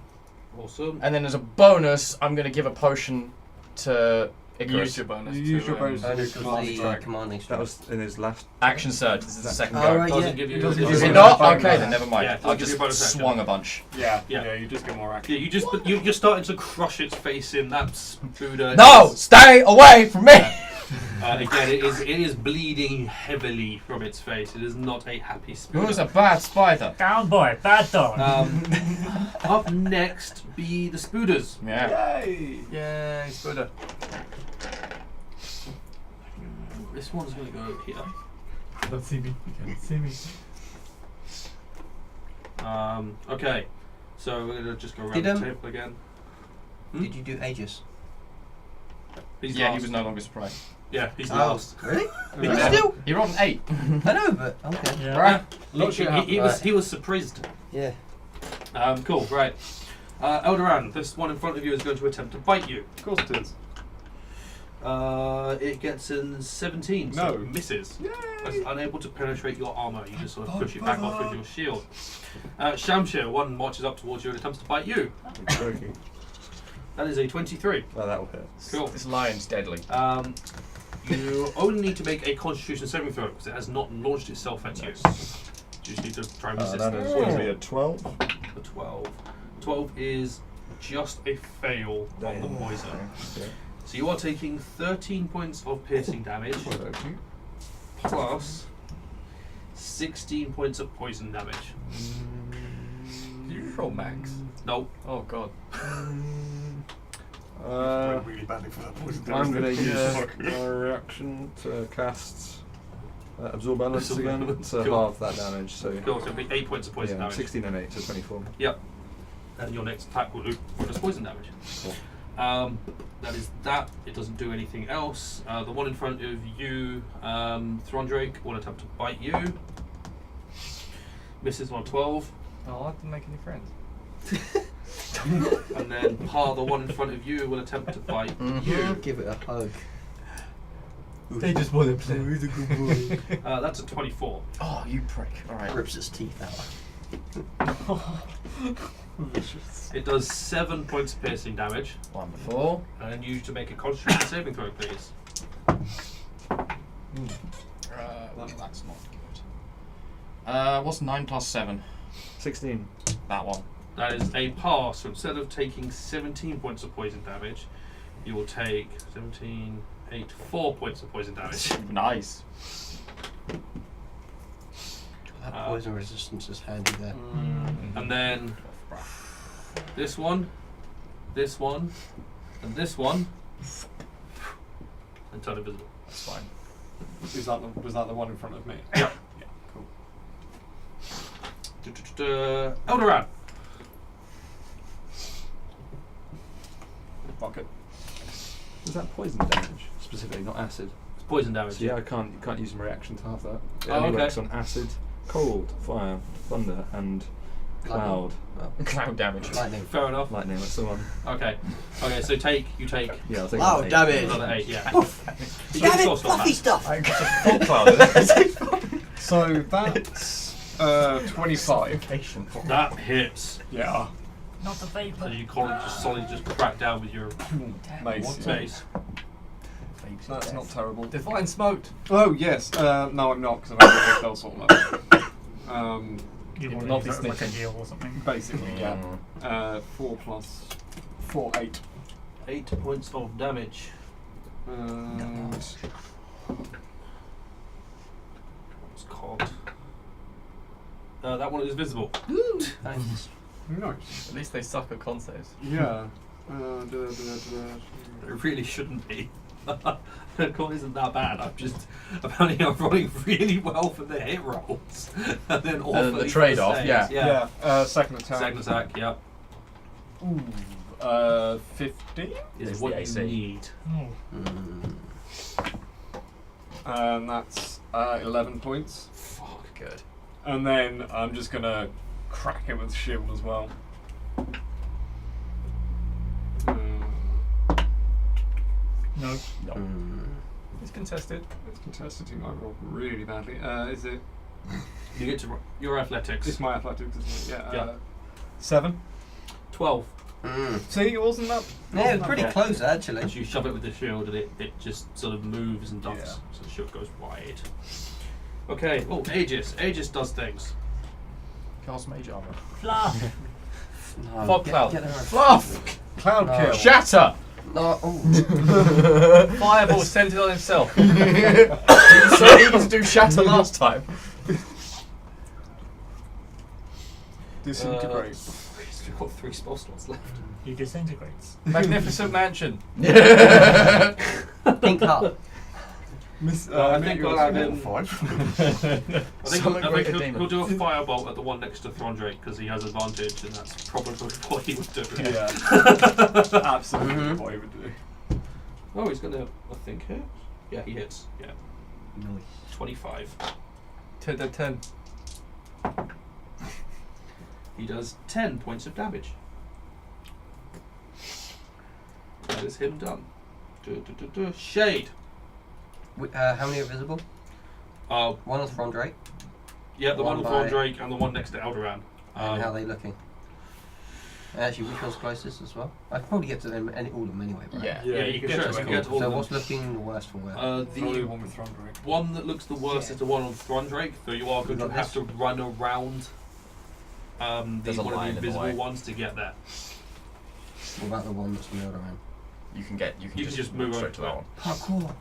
Awesome. And then as a bonus, I'm going to give a potion to Icarus. Use your bonus. You use your bonus. Bonus to was command the strike. commanding That strike. was in his last. Action surge. This is the second Oh, go. right, Doesn't yeah. give you. Doesn't give Is you it a not? bonus Okay, action. then never mind. Yeah, I'll give you a just bonus action. swung a bunch. Yeah, Yeah. yeah, you just get more action. Yeah, you just you're starting to crush its face in. That's Buddha. No! Stay away from me! Again, it is bleeding heavily from its face. It is not a happy spirit. Who's a bad spider? Down boy, bad dog. Up next be the Spooders. Yeah. Yay! Yay, Buddha. This one's going to go here. Don't see me. You can't see me. Okay, so we're going to just go around Did, the table again. Did you do Aegis? He's Yeah, last. he was no longer surprised. Yeah, he's Oh, last. really? Yeah. Still? He rolled an 8. I know, but okay. Yeah. Right? Look, He was surprised. Yeah. Cool, right. Eldaran, this one in front of you is going to attempt to bite you. Of course it is. It gets in 17, so No. it misses. Yay! It's unable to penetrate your armour. You just sort of push it back off with your shield. Shamshir, one marches up towards you and attempts to bite you. Joking. That is a 23. Well, that will hit. Cool. This lion's deadly. You only need to make a Constitution saving throw because it has not launched itself at you. You just need to try and resist That is going to be a 12. a 12. 12 is just a fail on the poison. Okay. So you are taking 13 points of piercing damage plus 16 points of poison damage. Did you roll max? Nope. Oh god. Went really badly for that poison I'm going to damage. use my reaction to cast Absorb Balance Absorb again Balance, to cool. halve that damage. So Cool, so it'll be 8 points of poison yeah, damage. 16 and 8, so 24. And your next attack will do bonus poison damage. Cool. That is that. It doesn't do anything else. The one in front of you, Throndrake, will attempt to bite you. Misses on 12. Oh, I didn't make any friends. And then Parr, the one in front of you, will attempt to bite you. Give it a hug. They just want to play. He's a good boy. That's a 24. Oh, you prick. Alright. Rips its teeth out. It does 7 points of piercing damage. Wonderful. And you to make a Constitution saving throw, please. Well, that's not good. What's 9 plus 7? 16. That one. That is a pass. So instead of taking 17 points of poison damage, you will take 17, 8, 4 points of poison damage. Nice. That poison resistance is handy there. And then this one, and this one, and turn invisible. That's fine. Was that the one in front of me? Yeah. Yeah, cool. Eldaran. Fuck it. Is that poison damage specifically, not acid? It's poison damage. So yeah, you can't use my reaction to halve that. It Oh, only okay. works on acid, cold, fire, thunder, and cloud. Cloud damage. Lightning. Fair enough. Lightning, that's the one. Okay. Okay, so you take Yeah, I'll take Oh, that damn eight. it. another 8, yeah. You Damn can it, source on fluffy that. stuff! Full cloud. So that's 25. That hits. Yeah. Not the vapor. So you solidly just crack down with your Mace. mace. That's not terrible. Divine smote. Oh yes. No, I'm not because I've had a spell sort of level. You Will didn't not use be it as like a snitching. heal or something. Basically, yeah. 4 plus 4, 8. 8 points of damage. And It's called. That one is visible. Thanks. nice. At least they suck at con saves. Yeah. It really shouldn't be. The con isn't that bad. Apparently I'm rolling really well for the hit rolls, and then awfully the for trade-off, saves. yeah. Yeah. Second attack. Second attack, yeah, Ooh. 15. is Is what the you AC. need. And that's 11 points. Fuck. Good. And then I'm just gonna crack him with shield as well. No. It's contested. It's contested. He might roll really badly. Is it? You get to your athletics. It's my athletics, isn't it? Yeah. Yeah. 7. 12. See, it wasn't that. Yeah, it was pretty close actually. As you shove it with the shield, and it just sort of moves and ducks, Yeah. so the shield goes wide. Okay. Oh, Aegis. Aegis does things. Cast mage armor. Fluff! No, Fog cloud. Get her Fluff! Cloud No. kill. Shatter! No, oh. Fireball centered on himself. So easy to do shatter last time. Disintegrate. We've got 3 spell slots left. He disintegrates. Magnificent mansion. Pink heart. I think I'll add in. 5. I think Summon greater he'll demon. do a firebolt at the one next to Throndrake because he has advantage, and that's probably what he would do. Yeah. Absolutely Mhm. what he would do. Oh, he's gonna, I think, hit. Yeah, he hits. Yeah, Nice. 25. 10 to 10. He does 10 points of damage. That is him done. Shade. How many are visible? Uh, One is from Drake. yeah, the one One with by- Throndrake and the one next to Eldaran. And how are they looking? Actually, which one's closest as well? I could probably get to them, all of them anyway, right? Yeah. yeah, you can get show to you can it. get to all So of them. what's looking the worst for where? Probably The one with Throndrake. one that looks the worst is the one on Throndrake, so you are going to got have this. to run around There's a one of line the in the invisible way. ones to get there. What about the one that's nailed around? You can just move straight over to that one. Parkour.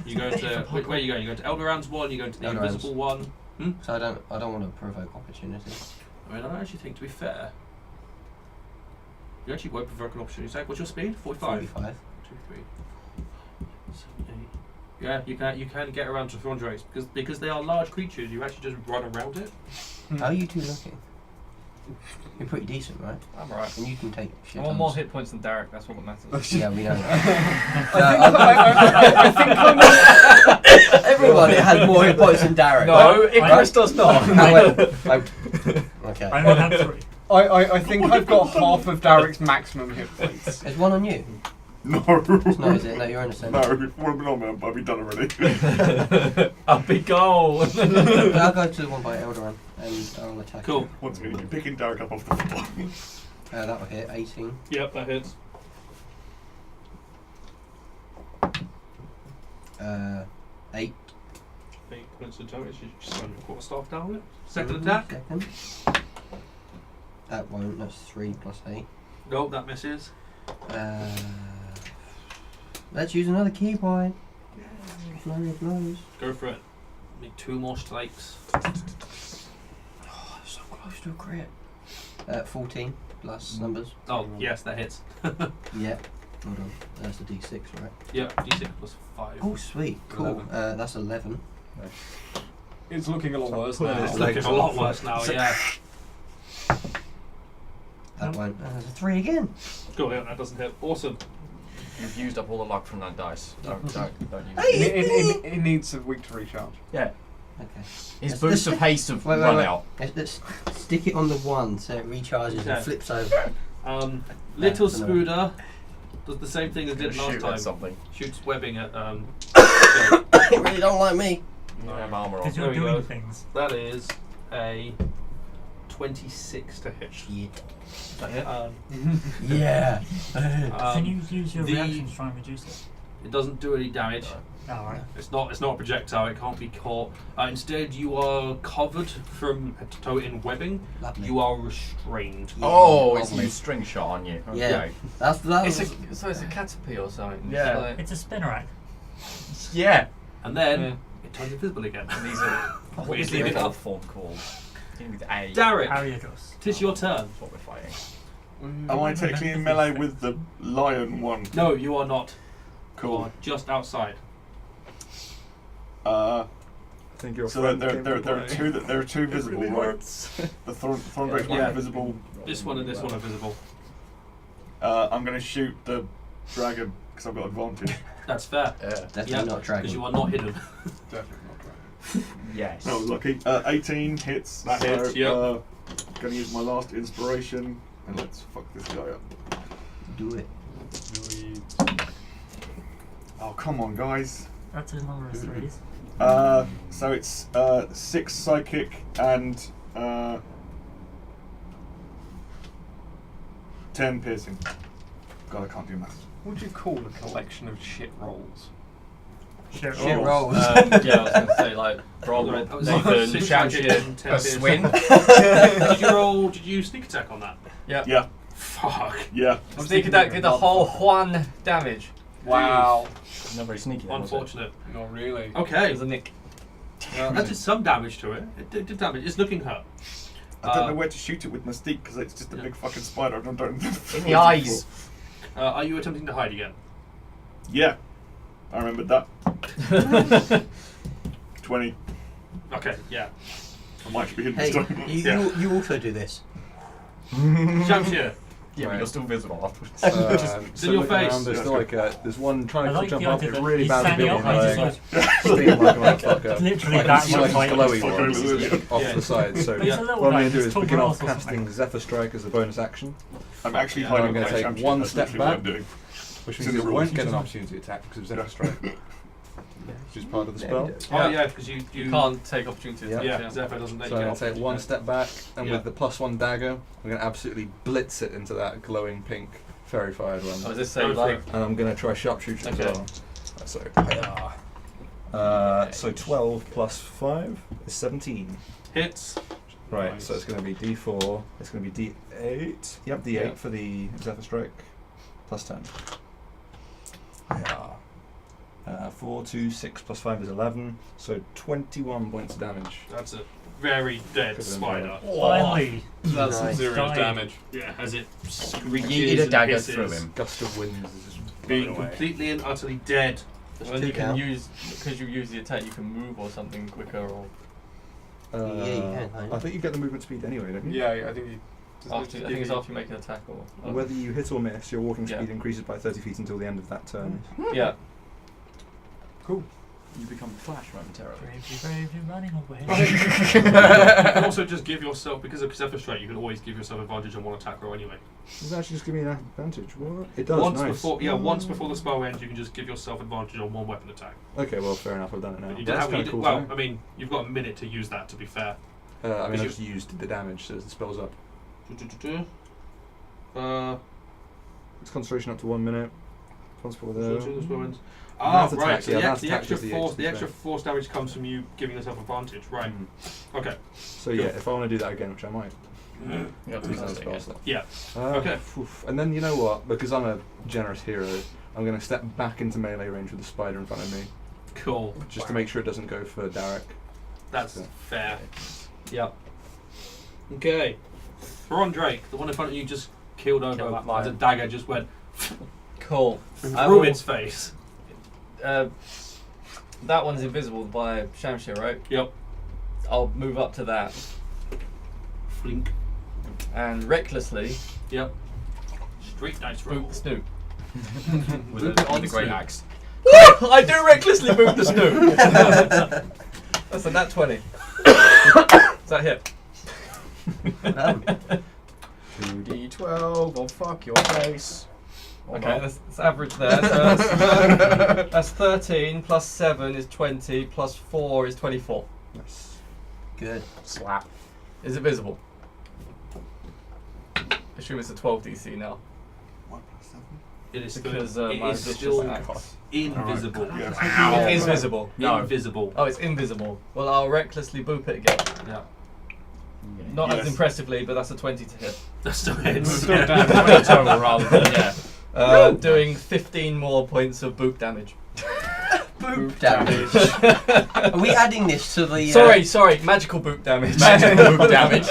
You go to where are you going? You go to Eldaran's one. You go to the Eldaran's. invisible one. So I don't want to provoke opportunity. I mean, I actually think, to be fair, you actually won't provoke an opportunity attack. What's your speed? 45. 45. 2, 3, 7, 8. Yeah, you can get around to Throndrake because they are large creatures. You actually just run around it. How are you two looking? You're pretty decent, right? I'm alright. And you can take shit. I want more hit points than Darek, that's what matters. Yeah, we know. I think I'm Everyone has more hit points than Darek. No, Icarus does not. Okay. I only have 3. I think I've got half of Darek's maximum hit points. There's one on you. No. No, is it? No, you're in the No, centre. if it would have been on me, I'd be done already. Up we go. I'll go to the one by Eldaran and I'll attack. Cool. Once again, you're picking Darek up off the floor. That will hit 18. Yep, that hits. 8. 8 points of damage. You just slam your quarterstaff down it. Second attack. Second. That won't. That's 3 plus 8. Nope, that misses. Let's use another key point. Flurry of blows. Go for it. Make 2 more strikes. Oh, so close to a crit. 14 plus numbers. Oh, yes, that hits. Yeah. Hold on. That's the d6, right? Yeah, d6 plus 5. Oh, sweet. Cool. 11. That's 11. It's looking a lot worse It's now. looking a lot worse now, yeah. That won't. There's a 3 again. Cool, yeah, that doesn't hit. Awesome. You've used up all the luck from that dice. Don't use Hey! it. It needs a week to recharge. Yeah. Okay. His Let's- boost of let's- haste have Wait, run wait. out. Let's stick it on the 1 so it recharges Okay. and flips over. Little Yeah, Spooder does the same thing as did last Shoot time. at something. Shoots webbing at It really don't like me. You have armor on. Because There you're we doing go. things. That is a 26 to hit. Shit. That hit? Yeah. Can you use your the- reaction to try and reduce it? It doesn't do any damage. Alright. It's not a projectile. It can't be caught. Instead, you are covered from head to toe in webbing. Lovely. You are restrained. Yeah, Oh, it's lovely. a string shot on you. Okay. Yeah. That It's was, a caterpillar or something. Yeah. It's a spinnerack. Yeah. And then Yeah. it turns invisible again. And these are what is Weirdly the enough. other form called? Beginning with A. Derek, Ariados. tis your turn. That's what we're fighting. Am I technically in melee with the lion one? No, you are not. You Cool. are just outside. I think your So friend there came to are play. two there are two It visible, really right? hurts. The Thorndrake's one Yeah. invisible. This one and this one are visible. I'm going to shoot the dragon because I've got advantage. That's fair. Yeah. definitely Yeah, not dragon. because you are not hidden. Definitely not dragon. Yes. I was lucky. 18 hits. That so, hits, yep. Going to use my last inspiration and let's fuck this guy up. Do it. Oh come on, guys. That's a number of 3s. So it's 6 psychic and 10 piercing. God, I can't do maths. What would you call a collection of shit rolls? Shit Shit rolls. rolls. Yeah, I was going to say like Rob, Right, that was Nathan, 6 Shamshir. and 10 A piercing. swing. Did you roll? Did you sneak attack on that? Yeah, Fuck. yeah. Sneak attack did the whole 1 damage. Wow. Not very sneaky. then, was it? Unfortunate. Not really. Okay. It was a nick. That did some damage to it. It did damage. It's looking hurt. I don't know where to shoot it with my stick because it's just a big fucking spider. I don't. In the eyes. Are you attempting to hide again? Yeah, I remembered that. 20. Okay, yeah. I might actually be hidden Hey, this time. you also do this. Shamshir. Yeah, but Right. you're still visible afterwards. in your face. Around, there's still like there's one trying I to like jump the up. idea It that really he's bad to standing be up in and like just steam like a motherfucker. literally Like, that you like much glowy height. ones off Yeah. to the side. So But he's a little what I'm guy, going to do he's is tall begin off grass or something. casting Zephyr Strike as a bonus action, I'm actually Yeah, hiding I'm gonna behind take Shamshir. one That's step literally what back. I'm doing. which It's means in it the won't rules. get an opportunity attack because of Zephyr Strike, which is part of the spell. Oh yeah, because you You can't take opportunity Yeah. attacks. Yeah, Zephyr doesn't let So you I'm get going to take one step back, and with the +1 dagger, I'm going to absolutely blitz it into that glowing pink fairy fired one. Oh, is this say Go for like And I'm going to try sharpshooter Okay. as well. So 12 plus 5 is 17. hits. Right, Nice. so it's going to be D4, it's going to be D8. Yep, D8 Yeah. for the Zephyr Strike, plus 10. 4, 2, 6 plus 5 is 11, so 21 points of damage. That's a very dead Could've been spider. Finally. that's some Nice. serious Dying. damage. Yeah, as it You screeches yeeted a and dagger hisses, through him. Gust of wind is just being blown away. completely and utterly dead. When two you can down. use, because you use the attack, you can move or something quicker or Yeah, you can, can't you? I think you get the movement speed anyway, don't you? Yeah, I think you. after. I think it's after you make an attack or. Whether you hit or miss, your walking Yeah. speed increases by 30 feet until the end of that turn. Yeah. Cool. You become Flash momentarily. Bravely running away. You can also just give yourself, because of Zephyr Strike, you can always give yourself advantage on one attack roll anyway. Does that actually just give me an advantage? What? It does, Once nice. before, once before the spell ends, you can just give yourself advantage on one weapon attack. Okay, well, fair enough, I've done it now. You did That's have, you kind did, of cool. well, to know. I mean, you've got a minute to use that. To be fair. I mean, I you- just used the damage, so the spell's up. It's concentration up to 1 minute. Responsible there. Ah, That's right. attack, So yeah, the, that's the attack extra is the force, eight, the to be extra fair. force damage comes from you giving yourself advantage, right? Mm. Okay. So yeah, if I want to do that again, which I might, You have to use that cast it spell again. slot. Yeah. Okay. And then you know what? Because I'm a generous hero, I'm going to step back into melee range with the spider in front of me, Cool. just to make sure it doesn't go for Darek. That's So- fair. Yep. Okay. Thron Drake, the one in front of you, just killed over. Killed The mine. dagger just went Cool. I through will- its face. That one's invisible by Shamshir, right? Yep. I'll move up to that Flink. and recklessly Yep. Street dice roll. boot the snoot. With the great axe. I do recklessly boot the snoot. That's a nat 20. Is that hit? 2d12, oh fuck your face. Or Okay, not. that's average there. So that's 13 plus 7 is 20 plus 4 is 24. Nice. Good. Slap. Is it visible? Assume it's a 12 DC now. It is Because still, it my is vicious still axe. invisible. Yeah. It is visible. No. Invisible. Oh, it's invisible. Well, I'll recklessly boop it again. Yeah. Not Yes. as impressively, but that's a 20 to hit. That's still hits. Still down 20 total rather than, yeah. Doing 15 more points of boop damage. Boop damage. Are we adding this to the? Sorry, magical boop damage. Magical boop damage.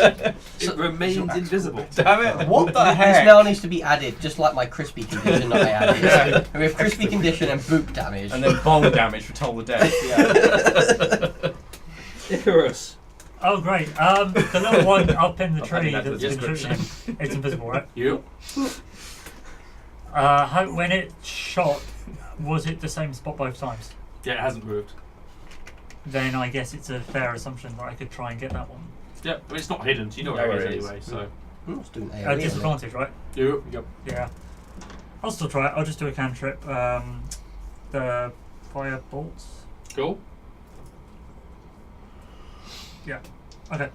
It remains invisible. Damn it! What the This heck? now needs to be added, just like my crispy condition that I added. We have crispy condition and boop damage. And then bong damage for Toll the Dead. Icarus. Oh great. The little one up in the I'll tree add that to that's the been shooting him, it's invisible, right? You. When it shot, was it the same spot both times? Yeah, it hasn't moved. Then I guess it's a fair assumption that I could try and get that one. Yeah, but it's not hidden, so you know You where know it is where it is. anyway. So. Let's do an AoE At on it. disadvantage, right? You. Yep. Yeah. I'll still try it. I'll just do a cantrip. The fire bolts. Cool. Yeah. Okay.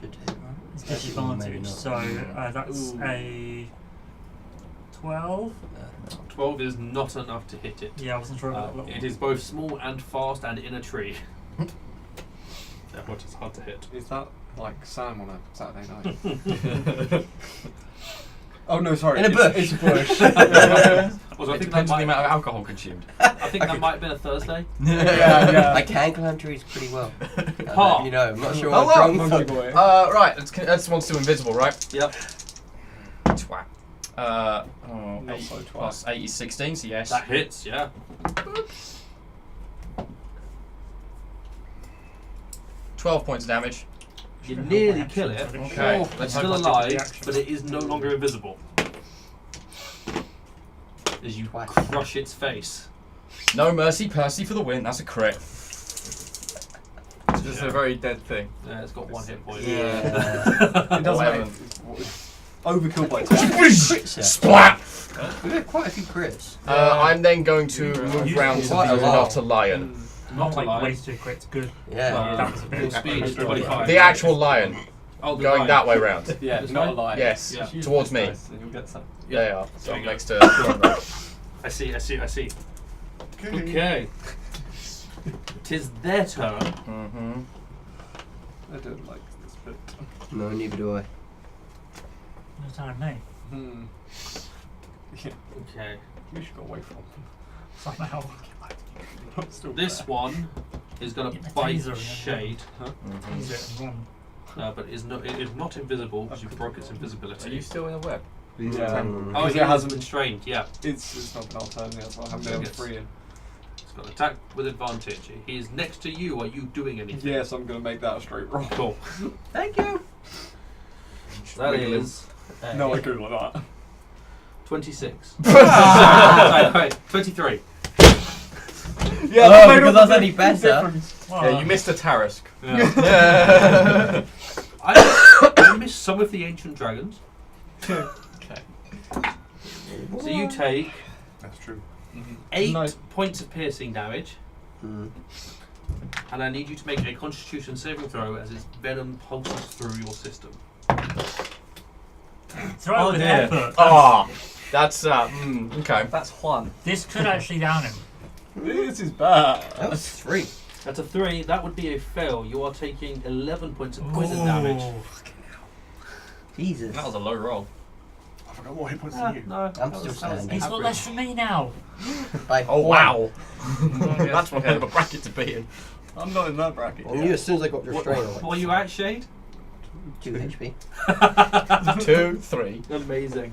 Should do, right? It's disadvantage. So that's a 12. 12 is not enough to hit it. Yeah, I wasn't sure about that. It is both small and fast and in a tree. Therefore, it's hard to hit. Is that like Sam on a Saturday night? Oh no, sorry. In a bush. It's a bush. Also, I It think depends that on the might, amount of alcohol consumed. I think that might have been a Thursday. yeah. I can climb trees pretty well. Parr. You know, I'm not sure Oh, what well, drunk Monkey for. boy. Right, that's one's still invisible, right? Yep. Twat. Not 8 so twat. plus 8 is 16, so yes. That hits, yeah. 12 points of damage. You nearly kill it. Okay, It's let's still hope I took the alive, action. but it is no longer invisible. As you Twat. crush its face. No mercy, Percy for the win. That's a crit. It's just a very dead thing. Yeah, it's got 1 hit point. Yeah. It doesn't 11. make overkill by 10. Splat! We had quite a few crits. I'm then going to move round to Quite a the lot. Nutter Lion. Not like alive. wasted crits. Good. Yeah. That was a Full bit. speed, 25. The actual lion. Oh, the Going lion. that way round. Yeah, This not way? a lie. Yes, Yeah. towards me. Nice, and you'll get some. Yeah, yeah. So There I'm you go. next to Conrad. I see. Okay. Tis their turn. Mm-hmm. I don't like this bit. No, neither do I. No time, me. Hmm. Yeah, Okay. you should go away from them. Somehow. I'm still This there. one is going Get to the bite taser, yeah. Shade, Use it and run. but it is not invisible because you broke its invisibility. Are you still in the web? He's Yeah. entangled. Oh, Because he it hasn't hasn't been strained. Yeah, It's not been alternative, so I haven't been able to free him. it's got attack with advantage. He is next to you. Are you doing anything? Yes, I'm going to make that a straight roll. Cool. Thank you. That Wiggle him. is No, I go like that. 26. Wait, 23. Oh, because that's any better. Yeah, you missed a Tarask. I missed some of the ancient dragons. Okay. So you take That's true. 8 Nice. points of piercing damage, Mm. and I need you to make a Constitution saving throw as its venom pulses through your system. Throw it with dear. effort. Ah, that's okay. That's one. This could actually down him. This is bad. That was 3. That's a 3. That would be a fail. You are taking 11 points of poison damage. Jesus. That was a low roll. I've got more hit points Ah, than you. no, I'm that still was standing. He's got less from me now. By Oh 4. wow. That's one hell of a bracket to be in. I'm not in that bracket. I knew as soon as I got your What, strain on what are you at, Shade? 2 HP. 2, 3. Amazing.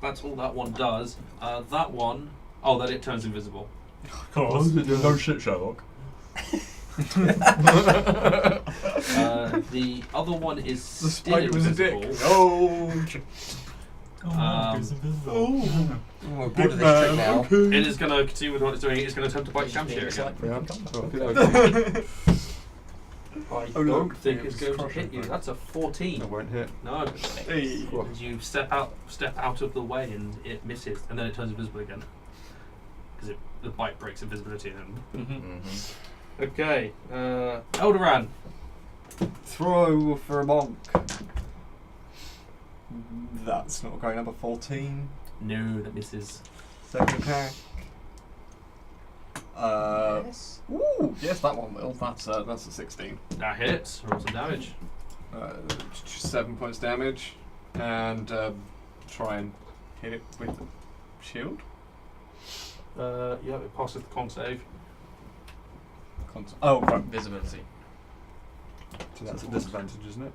That's all that one does. That one, then it turns invisible. Of course. No shit, Sherlock. The other one is The still spider was a dick. invisible. Oh. It's invisible. Oh. We're bored of this trick now. It is going to continue with what it's doing. It's going to attempt to bite Shamshir again. I Oh, don't look, think it it's was going to crushing hit you. thing. That's a 14. That won't hit. No. Hey. And you step out of the way and it misses, and then it turns invisible again. Because the bite breaks invisibility then. Mm-hmm. Okay, Eldaran. Throw for a monk. That's not going. Number 14. No, that misses. Second attack. Yes. Ooh, yes, that one will. That's a 16. That hits. Roll some damage. 7 points damage, and try and hit it with the shield. Yeah, it passes the con save. Oh, right. Visibility. So that's a disadvantage, isn't it?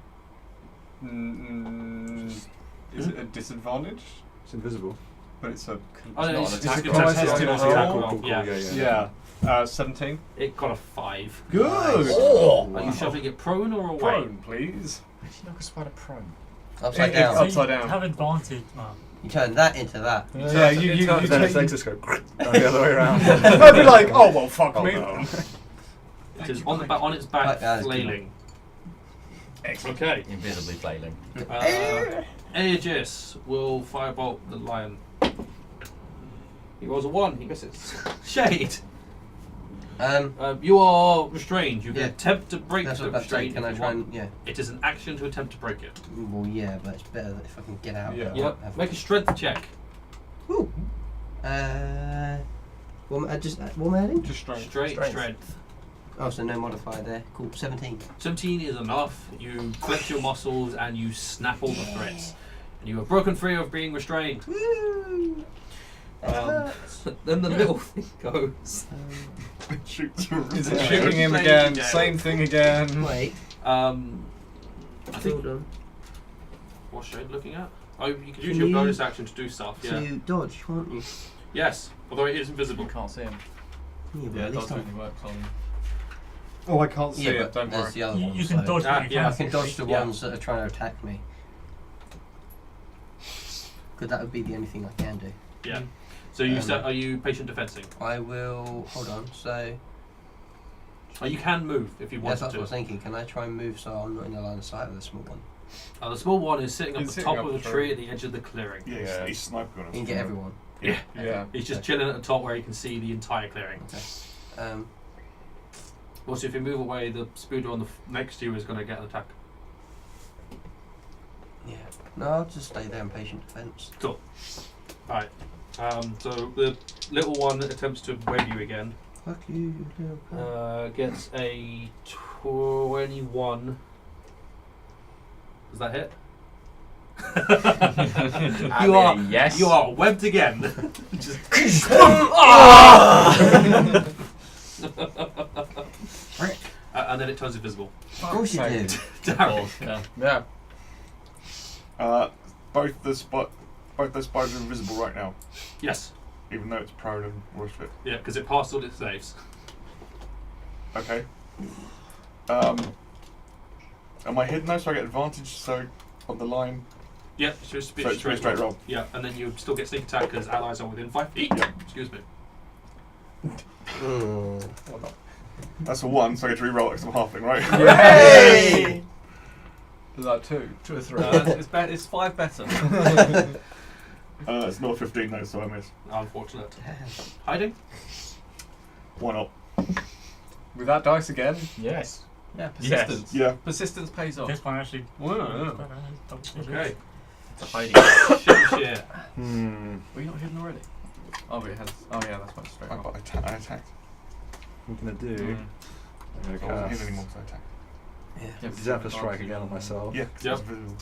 Is it a disadvantage? It's invisible. But it's a Oh, no, not it's an a attack contested roll. attack Contested roll. roll. Cool, Yeah. yeah. 17. It got a 5. Good. Oh! Are you shoving it prone or away? Prone, please. Actually, knock a spider prone. Upside It- down. So Upside you down. have advantage. Well, You turn that into that. Yeah, you Then its take. legs just go the other way around. I'd be like, oh well, fuck Oh, me. no. It is on its back, Right, that is good. flailing. Okay. Invisibly flailing. Aegis will firebolt the lion. He rolls a 1, he misses. Shade! You are restrained. You can Yeah. attempt to break That's the what I'm saying. restraint Can I if you try want. and yeah? It is an action to attempt to break it. Well, yeah, but it's better that if I can get out. Yeah. of it. Yep. Make a strength check. Ooh. What am I adding? Just straight. Strength. Oh, so no modifier there. Cool. 17. 17 is enough. You flex your muscles and you snap all the threads. And you are broken free of being restrained. Woo! Then the little thing goes. Shoots Is it Yeah. shooting him Same again? again. Same thing again. Wait. I think. Hold on. What's Shade looking at? Oh, you could Can use your you- bonus action to do stuff. So Yeah. you dodge, can't you? Yes. Although it is invisible. You can't see him. Yeah, but Yeah, at least dodge only works on. Oh, I can't see Yeah, it. but Don't there's worry. the other You ones. can so dodge, Ah, but you yeah, can't I can dodge the Yeah. ones that are trying to attack me. Because that would be the only thing I can do. Yeah. So you said, are you patient defensing? I will. Hold on. So. Oh, you can move if you want Yes, that's what I was to. thinking. Can I try and move so I'm not in the line of sight of the small one? The small one is sitting up He's the sitting top up of the the tree tree. at the edge of the clearing. Yeah, Yeah. he's sniping on us. You can get everyone. Yeah. He's just chilling at the top where you can see the entire clearing. Okay. Also, if you move away, the spooder on the next to you is going to get an attack. Yeah. No, I'll just stay there in patient defence. Alright. So the little one attempts to web you again. Fuck you, you little cunt. Gets a 21. Does that hit? Yes. You are webbed again. Just and then it turns invisible. Of course you do. Darek. Yeah. Uh, both the spiders are invisible right now, Yes. even though it's prone and all the rest of it. Yeah, because it passed all its saves. Okay. Am I hidden though, so I get advantage? So on the line, Yeah, it's just so it's a straight roll. Yeah, and then you still get sneak attack because allies are within 5 feet. Yeah. Excuse me. That's a 1, so I get to re-roll it because I'm halfling, right? Hey! Is that 2? 2 or 3. It's 5 better. It's not a 15 though, so I miss. Unfortunate. Hiding? Why not? With that dice again? Yes. Yeah, Yes. persistence. Yeah. Persistence pays off. This one actually. Okay. It's a hiding. Shit. Were you not hidden already? Oh, but it has. Oh, yeah, that's why it's straight I roll. attacked. I'm gonna do. Mm. I'm I wasn't gonna hidden anymore cast because I attacked. Yeah, Zephyr Strike again on myself. Yeah, 'cause Yep. it's visible.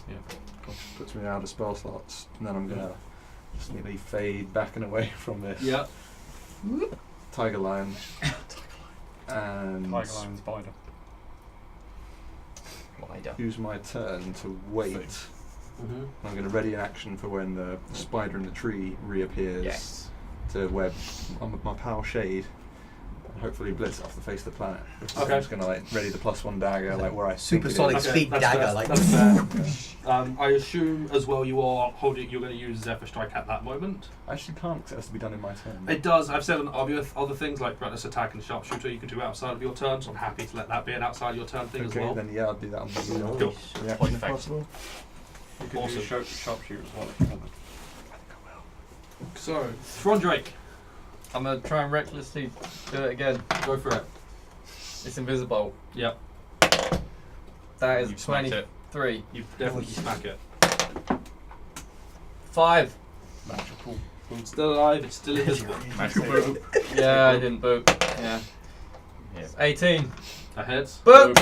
Puts me out of spell slots, and then I'm gonna just nearly fade back and away from this. Yeah. Tiger Lion. And Tiger Lion Spider. Wider. use my turn to wait. Mm-hmm. I'm going to ready an action for when the spider in the tree reappears Yes. to web my power shade and hopefully blitz off the face of the planet. So Okay. I'm just going to like ready the +1 dagger like where I Supersonic think it is. speed dagger, fair, like. that's fair. I assume as well you are holding. You're going to use Zephyr Strike at that moment. I actually can't because it has to be done in my turn. It does. I've said on other things like reckless attack and sharpshooter you can do outside of your turn. So I'm happy to let that be an outside of your turn thing okay, as well. then yeah, I'll do that on the Cool. reaction if Perfect. possible. You could Awesome. do sharpshooter as well if you wanted. So Throndrake, I'm going to try and recklessly do it again. go for it. It's invisible. Yep. That is You smacked it. 23. You definitely smack it. 5. Magical. It's still alive. It's still invisible. Magical. Yeah, I didn't boot. Yeah. Yeah. 18. That hits. Boot!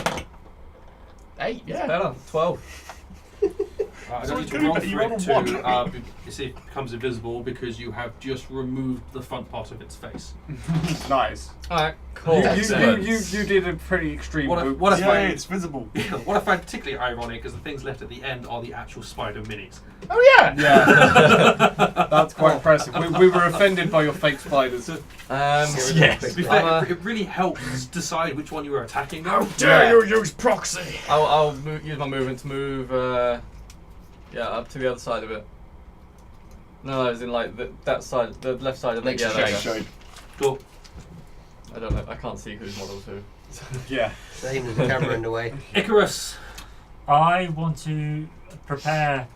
8. It's better. 12. I So don't need it's to gonna roll be- you for roll it a to one. you see it becomes invisible because you have just removed the front part of its face. Nice. Alright, cool. You did a pretty extreme What I, boot. what I Yeah, find it's visible. what I find particularly ironic is the things left at the end are the actual spider minis. Oh yeah! Yeah. That's quite impressive. We were offended by your fake spiders. Yes. To be fair, it really helps decide which one you are attacking. Though. dare you use proxy? I'll use my movement to move, up to the other side of it. No, as in like that side, the left side of the Next yeah, there you go. Shade. Cool. I don't know, I can't see whose model's who. Yeah. Aim the camera in the way. Icarus. I want to prepare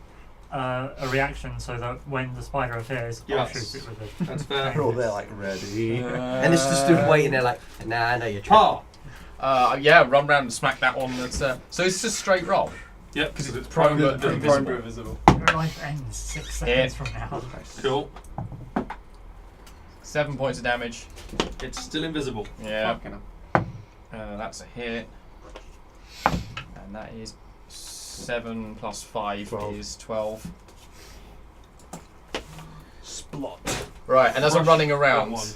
a reaction so that when the spider appears, I'll Yes. shoot it with it. That's fair. They're all there like ready. And it's just stood waiting there like, nah, I know you're Parr. Yeah, run round and smack that one. That's so it's just straight roll. Yep, Because it's Prone prone but invisible. invisible. Your life ends 6 seconds from now. Cool. 7 points of damage. It's still invisible. Yeah. Fucking hell. That's a hit. And that is 7 plus 5 12. is 12. Splot. Right, and as I'm Rush running that around, one.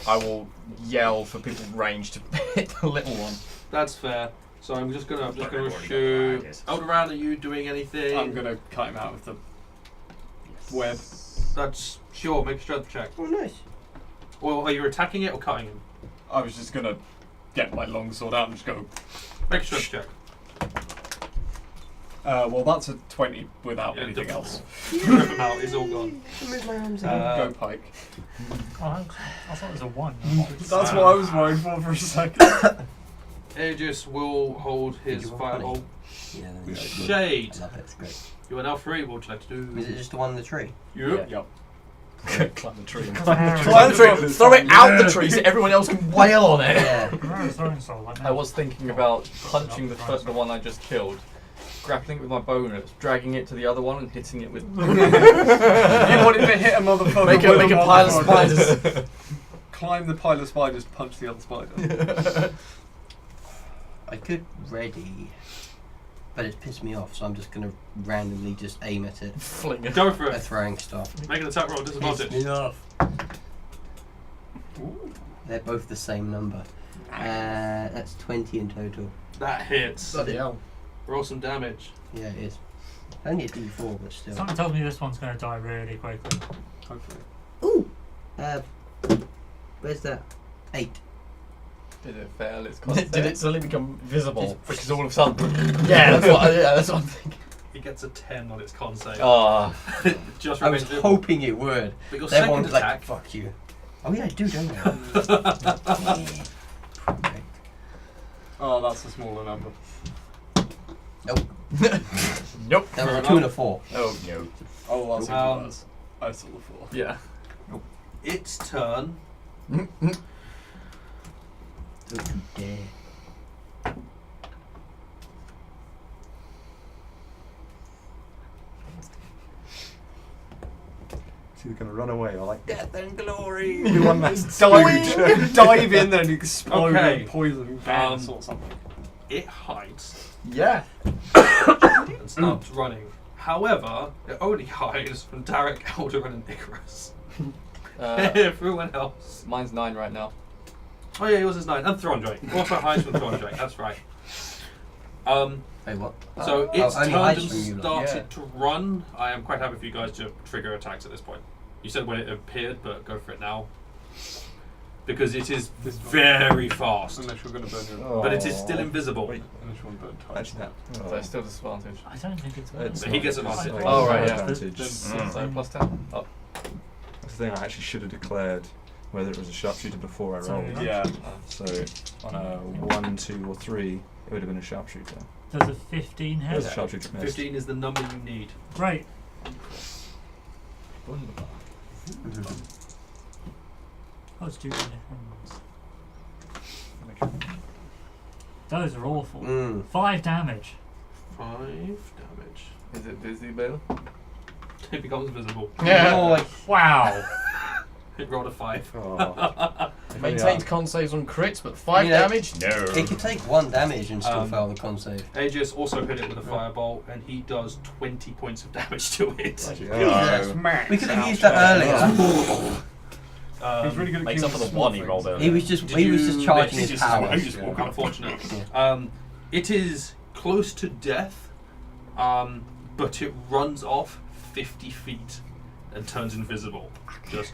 I will yell for people in range to hit the little one. That's fair. So I'm just gonna I've shoot. already got Eldaran, are you doing anything? I'm gonna cut him out with the web. That's sure. Make a strength check. Oh, nice. Well, are you attacking it or cutting him? I was just gonna get my longsword out and just go. Make a strength check. Well, that's a 20 without Yeah, anything the- else. Rip him out. He's all gone. Move my arms Go pike. Oh, I thought it was a 1. That's what I was worried for a second. Aegis will hold his You want fireball. honey? Yeah, that's good. Shade. I love it, it's great. You are now free. What would you like to do? Is it just the one in the tree? Yep. Yep. Climb the tree. Climb the tree. Throw it out the tree so everyone else can wail on it. Yeah. Throwing soul, I was thinking about punching the one I just killed, grappling it with my bonus, dragging it to the other one and hitting it with. You wanted to hit a motherfucker. Make with a pile of motherfucker. spiders. Climb the pile of spiders, punch the other spider. I could ready, but it pissed me off, so I'm just gonna randomly just aim at it. Fling it. Go for A it. throwing star. Make an attack roll. Pissed Disadvantage. me off. They're both the same number. That's 20 in total. That hits. Bloody hell. Roll some damage. Yeah, it is. Only a D4, but still. Something tells me this one's going to die really quickly. Hopefully. Ooh! Where's that? 8. Did it fail its Did it suddenly become visible? Because all of a sudden. Yeah, that's what I'm thinking. He gets a 10 on its con save. Ah. Just I was remains hoping it would. But your Everyone's second like, attack. fuck you. Oh yeah, I do, don't I? Perfect. Oh, that's a smaller number. Nope. Nope. That was Fair a 2 and a enough. 4. Oh no. Oh, that's Um, even worse. I saw the 4. Yeah. Its turn. Don't you dare. It's either going to run away or like, death and glory! Do one last Dive in there and explode Okay. and poison gas or something. It hides Yeah. and starts running. However, it only hides from Darek, Eldaran, and Icarus. Everyone else. Mine's 9 right now. Oh yeah, yours is 9. And Throndrake. Also hides from Throndrake. That's right. Wait, what? So Oh, it's only turned hides and from you lot. started to run. I am quite happy for you guys to trigger attacks at this point. You said when it appeared, but go for it now. Because it is very fast. Unless you're going to burn your. But it is still invisible. Wait. Unless you want to burn time. Actually, that. So it's still disadvantage. I don't think it's It's But he gets not- advantage. it's Oh, right, yeah. advantage. So plus 10. Oh. That's the thing, I actually should have declared whether it was a sharpshooter before I rolled. Yeah. So on a 1, 2, or 3, it would have been a sharpshooter. Does a 15 It was a hit? sharpshooter missed. 15 is the number you need. Great. Oh, it's 2 hands. Those are awful. 5 damage. 5 damage. Is it Dizzy Bill? It becomes visible. Yeah. Wow. It rolled a 5. Oh. Maintained con saves on crits, but 5 Yeah. damage? No. It can take 1 damage and still Um, fail the con save. Aegis also hit it with a firebolt, and he does 20 points of damage to it. Jesus. We could have used that earlier. He's really good at Makes up for the killing 1 he small rolled things. earlier. He was just charging Aegis his is power. Aegis walk, unfortunate. It is close to death, but it runs off 50 feet and turns invisible, just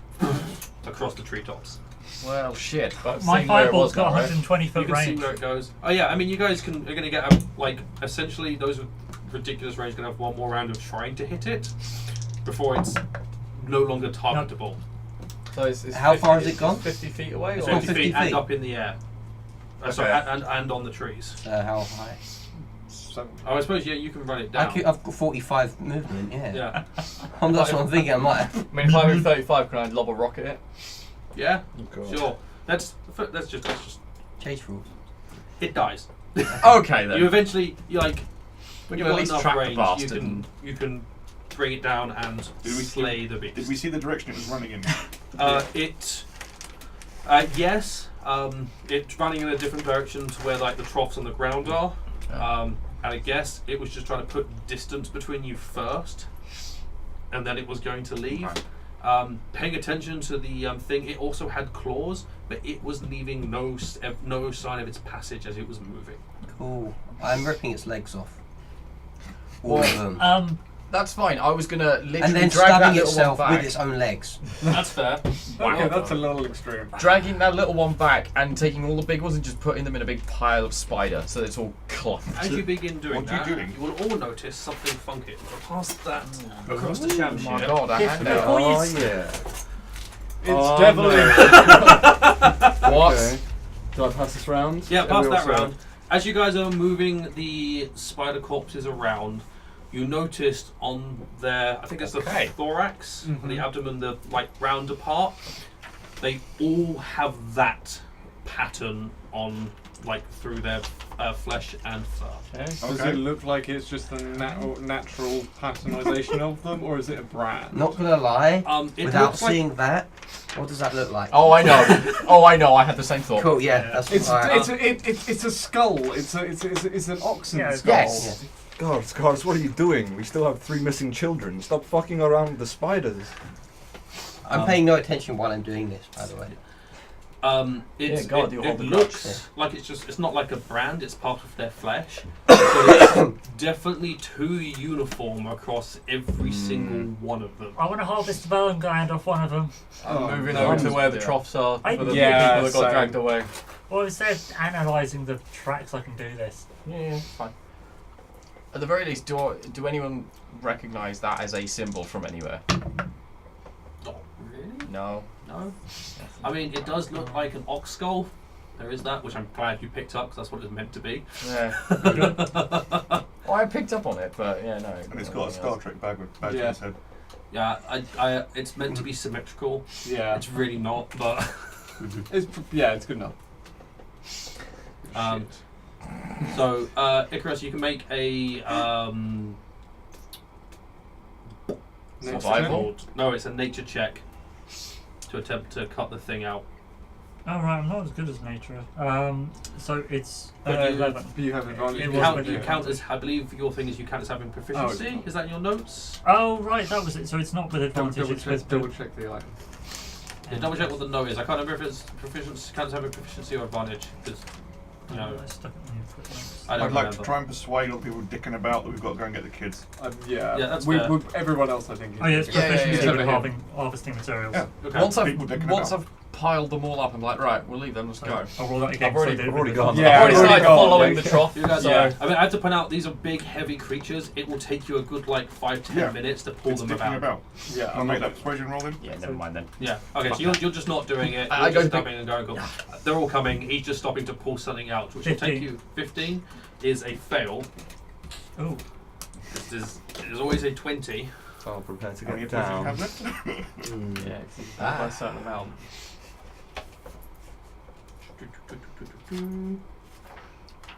across the treetops. Well, shit. But My same where it fireball's was got now, right? 120 You foot can see range. where it goes. Oh yeah, I mean, you guys are going to get essentially those with ridiculous range going to have one more round of trying to hit it before it's no longer targetable. So it's How 50 far has it it's gone? 50 feet away? It's Or? 50 50 feet and feet. up in the air. Sorry, Okay. and on the trees. How high? 7. Oh, I suppose you can run it down. I've got 45 movement. Yeah. Yeah. That's what I'm thinking. I might. I mean, if I move 35, can I lob a rocket at it? Yeah. God. Sure. That's just Chase rules. it dies. Okay then. You eventually when We you've can at got least enough track the range, bastard you can bring it down and slay the beast. Did we see the direction it was running in? Yes. It's running in a different direction to where like the troughs on the ground are. And I guess it was just trying to put distance between you first, and then it was going to leave. Paying attention to the thing, it also had claws, but it was leaving no sign of its passage as it was moving. Cool. I'm ripping its legs off. All of them. That's fine. I was gonna literally And then drag that stabbing little itself one back. with its own legs. That's fair. Okay, that's a little extreme. Dragging that little one back and taking all the big ones and just putting them in a big pile of spider so that it's all clumped. As you begin doing What are you that, doing? you will all notice something funky. Pass that across the sham Oh my ship. god, I had that. Oh yeah. It's definitely. What? Okay. Do I pass this round? Yeah, pass Everyone that saw it. round. As you guys are moving the spider corpses around, you noticed on their, I think it's the thorax, and the abdomen, the like rounder part, they all have that pattern on like through their flesh and fur. Does it look like it's just the natural patternization of them, or is it a brand? Not gonna lie. It Without looks like- seeing that, what does that look like? Oh, I know. I had the same thought. Cool. Yeah, that's It's what it's a skull. It's an oxen Yeah, skull. Yes. Guards, what are you doing? We still have 3 missing children. Stop fucking around with the spiders. I'm paying no attention while I'm doing this, by the way. It looks like it's not like a brand, it's part of their flesh. But it's definitely too uniform across every single one of them. I want to harvest the bone gland off one of them. I'm moving over to where the troughs are for the people Yeah, that got same. dragged away. Well, instead of analysing the tracks, I can do this. Yeah, fine. At the very least, do anyone recognise that as a symbol from anywhere? Not really? No. No. I mean, it does look like an ox skull. There is that, which I'm glad you picked up because that's what it's meant to be. Yeah. Well, I picked up on it, but yeah, no. And it's got a Star Trek badge on Yeah. its head. Yeah, it's meant to be symmetrical. Yeah. It's really not, but It's good enough. so Icarus, you can make a Survival? No, it's a nature check to attempt to cut the thing out. Oh right, I'm not as good as nature. So it's But you- 11. You have advantage. It You was count, with you it. count as, I believe your thing is you count as having proficiency. it's- Is that in your notes? Oh right, that was it. So it's not with advantage. It's with Double check the item. Yeah, double check what the no is. I can't remember if it's proficiency, counts as having proficiency or advantage. Because, you know, I stuck it in your footnotes. I don't I'd like remember. to try and persuade all people dicking about that we've got to go and get the kids. Yeah, that's fair. Everyone else, I think. Oh yeah, it's Yeah, yeah, proficiency yeah. with harvesting materials. Yeah. Okay. Once People dicking I've about. piled them all up, I'm like, right, we'll leave them. Let's go. I'll roll that again. I've already- so I did it I've already with gone. the- Yeah, I've already I've already started gone. following the trough. You guys Yeah. I mean, I have to point out these are big, heavy creatures. It will take you a good like 5-10 Yeah. minutes to pull It's them dicking about. Yeah, Can I make that persuasion roll then? Yeah, never mind then. Yeah. Okay. So you're just not doing it. I You're just don't stopping and going. Go. They're all coming. He's just stopping to pull something out, which will take 15. you 15. Is a fail. Ooh. There's always a 20. So I'll prepare to How many get hit points do you down. have left? Yeah, it's by a certain amount.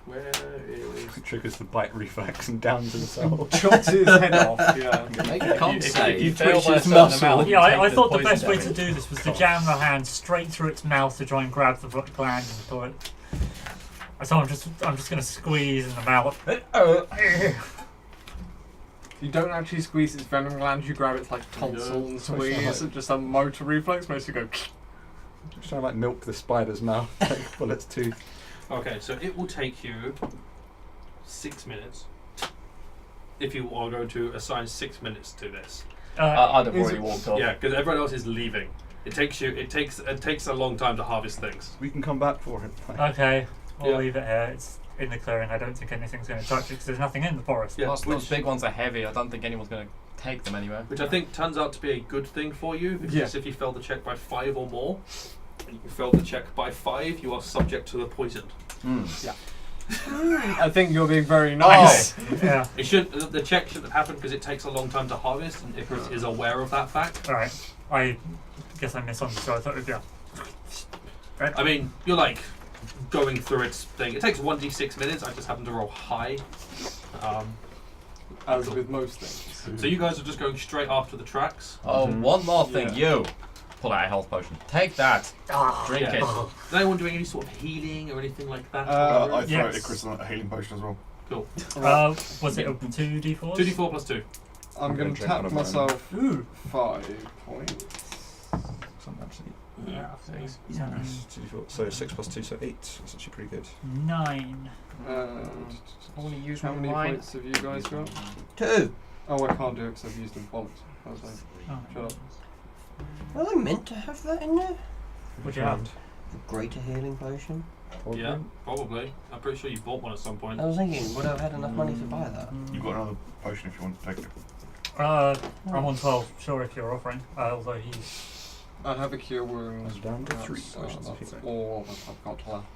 Where is? Triggers the bite reflex and downs himself. chops his head off. Yeah. Make a con If save. you fail twitch by a his certain muscle. amount, you Yeah, take I the thought the poison best way to damage. do this was to jam my hand straight through its mouth to try and grab the gland and pull it. So I'm just gonna squeeze in the mouth. You don't actually squeeze its venom glands, you grab its like tonsil and squeeze. It's just a motor reflex, makes you go. Just trying to like milk the spider's mouth, take bullets tooth. Okay, so it will take you 6 minutes. If you are going to assign 6 minutes to this. I'd have Is already it- walked off. Yeah, because everyone else is leaving. It takes a long time to harvest things. We can come back for it. Okay, we'll Yeah. leave it here. It's in the clearing. I don't think anything's going to touch it because there's nothing in the forest. Yeah, Plus, those which, big ones are heavy. I don't think anyone's going to take them anywhere. which I think turns out to be a good thing for you, because Yeah. if you fail the check by 5 or more, and you fail the check by 5, you are subject to the poison. I think you're being very nice. Yeah. It should. The check should have happened because it takes a long time to harvest, and Icarus is aware of that fact. Alright. I guess I misunderstood. I thought it would be a... I mean, you're like going through its thing. It takes 1d6 minutes. I just happen to roll high. As with most things. So you guys are just going straight after the tracks. Oh, one more thing. Yeah. You pull out a health potion. Take that. Drink Yeah. it. Is anyone doing any sort of healing or anything like that? I throw Yes. Icarus a healing potion as well. Cool. Was it a 2d4s? 2d4 plus 2. I'm going to drink one tap of mine. myself Ooh. 5 points. Some actually. Yeah. Nice. 2d4. So 6 plus 2, so 8. That's actually pretty good. 9. And I want to use how my many wine. points have you guys got? 2. Oh, I can't do it because I've used them once. I was like, Oh. shut up. Was I meant to have that in there? Would you have? A greater healing potion? Yeah, probably. I'm pretty sure you bought one at some point. I was thinking, would I have had enough money to buy that? You've got another potion if you want to take it. I'm on 12, sure, if you're offering. Although he's... I have a cure wounds. I'm down to That's, 3 potions of that's healing. all that I've got left.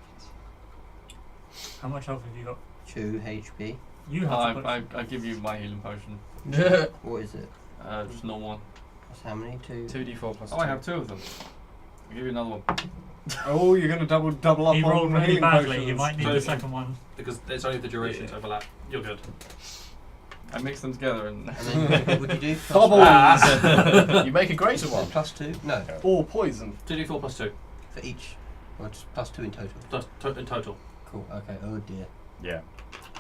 How much health have you got? 2 HP. You have to put... I give you my healing potion. What is it? Just normal. That's how many? 2? 2d4 plus 2. Oh, I have 2 of them. I'll give you another one. Oh, you're going to double up He on rolled really healing badly, potions. you might need So- the second one. Because it's only the durations overlap. You're good. I mix them together and And then what would you do? Double! you make a greater one. Plus 2? No, Or poison. 2d4 plus 2. for each. Or just plus 2 in total. In total. Cool, okay, oh dear. Yeah.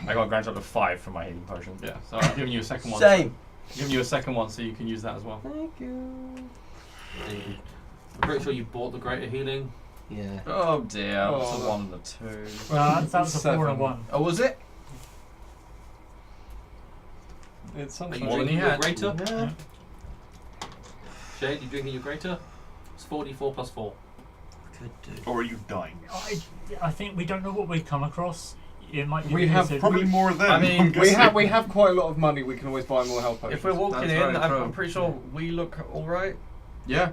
I got a grand total of 5 for my healing potion. Yeah. So I'm giving you a second one. Same! I'm giving you a second one so you can use that as well. Thank you. I'm pretty sure you bought the greater healing. Yeah. Oh dear. Oh, That's a that- 1 and a 2. That was a 4 and a 7. 1. Oh, was it? It's Are you something. More than drinking he your had. greater? Yeah. Jade, you drinking your greater? It's 4d4 plus 4. Could do. Or are you dying? I think we don't know what we've come across. It might be We the have case of- Probably more than. I mean, We have quite a lot of money. We can always buy more health potions. If we're walking That's in, very I'm true. pretty sure we look alright. Yeah.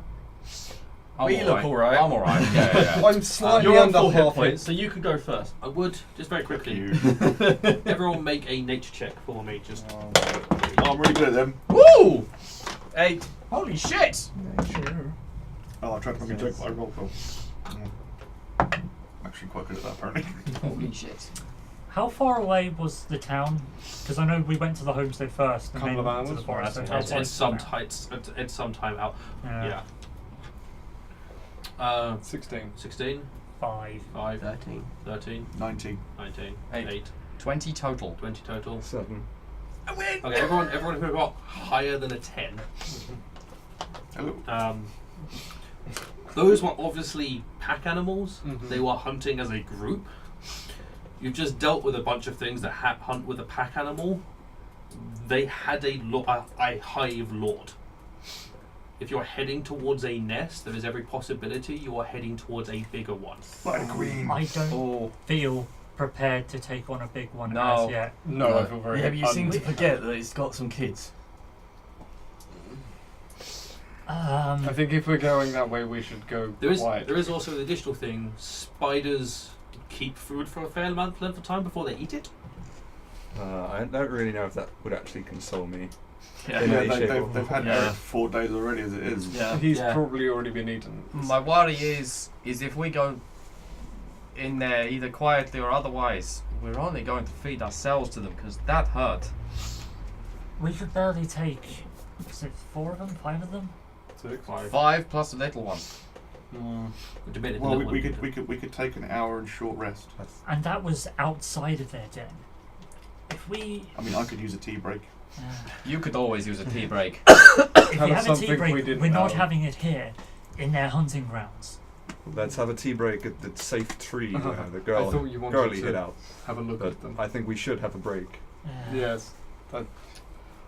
We look alright. I'm alright. Yeah, yeah. I'm slightly You're on under full hit half points, so you could go first. I would, just very quickly, You. everyone make a nature check for me. Just I'm really good at them. Woo! 8. Holy shit! Oh, I tried to make a joke, but I rolled well. I'm actually quite good at that, apparently. Holy shit. How far away was the town? Because I know we went to the homestead first and Couple then of to the hours. forest. So That's how it's, far it's is some it? tights. It's some time out. Yeah. Yeah. 16. 16, 5. 5, 13. 13, 19. 19, Eight. 8, 20 total. 20 total. 7. Okay, everyone who got higher than a 10. Hello. Those were obviously pack animals. Mhm. They were hunting as a group. You've just dealt with a bunch of things that hunt with a pack animal. They had a hive lord. If you're heading towards a nest, there is every possibility you are heading towards a bigger one. Spider Queen. I don't Oh. feel prepared to take on a big one No. as yet. No, I feel very. Yeah, but you seem to forget that it's got some kids. I think if we're going that way, we should go quiet. There is also the additional thing. Spiders keep food for a fair length of time before they eat it. I don't really know if that would actually console me. Yeah. In Yeah, any shape or they've had Yeah. 4 days already as it is. Yeah. He's Yeah. probably already been eaten. My worry is if we go in there either quietly or otherwise, we're only going to feed ourselves to them because that hurt. We could barely take, is it 4 of them, 5 of them? 6, 5. 5 plus a little one. Well, we could take an hour and short rest. And that was outside of their den. If we... I mean, I could use a tea break. You could always use a tea break. If Tell we us have a tea something break, we didn't we're not know. having it here, in their hunting grounds. Let's have a tea break at the safe tree where the I girl thought you wanted girly to hid out. have a look But at them. I think we should have a break. Yes.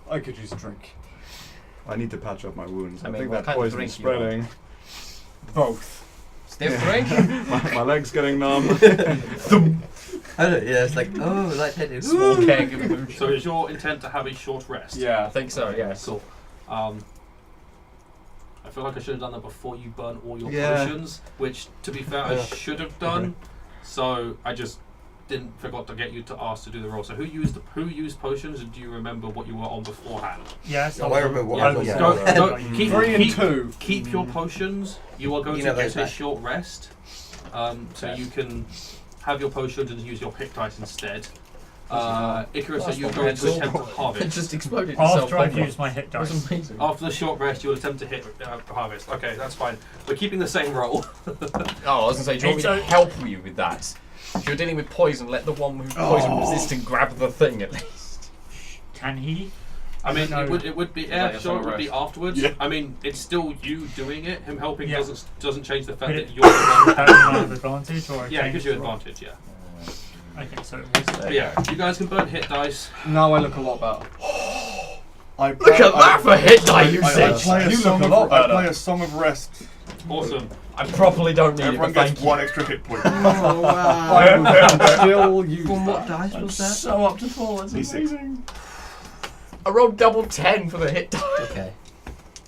I could use a drink. I need to patch up my wounds. I I, mean, think what that kind of poison's drink you want? spreading. Both. Stiff drink? my leg's getting numb. I don't, yeah, it's like, oh, lightheaded. Small keg of moonshine. So is your intent to have a short rest? Yeah. I think so, yes. Cool. I feel like I should have done that before you burn all your Yeah. potions, which, to be fair, I should have done. So I just forgot to get you to ask to do the roll. So who used potions, and do you remember what you were on beforehand? Yes. Oh, I remember what I was yeah. on. Don't keep 3 and 2. Keep your potions. You are going You to know those get a back. short rest, so you can have your potions and use your pick dice instead. Icarus, That's you're not going bad to at attempt to It harvest. just exploded itself. After I've properly. used my hit That was dice. amazing. After the short rest, you'll attempt to hit harvest. Okay, that's fine. We're keeping the same roll. Oh, I was gonna say, do you want me to It's help you with that? If you're dealing with poison, let the one who's poison resistant grab the thing at least. Can he? I mean, No. it would be Like a sure it would be rest. afterwards. Yeah. I mean, it's still you doing it. Him helping Yeah. doesn't change the fact But that it- you're the one. That doesn't have advantage, or Yeah, it gives you change the roll? advantage. Yeah. Okay, so it was. But yeah, you guys can burn hit dice. Now I look a lot better. Look at that for hit die I usage! play a You song look a lot of, I better. play a song of rest. Awesome. I properly don't need Everyone it, but gets thank one you. extra hit point. Oh, wow. I still use From what that. dice was that? So up to 4, that's D6. amazing. I rolled double 10 for the hit die. Okay.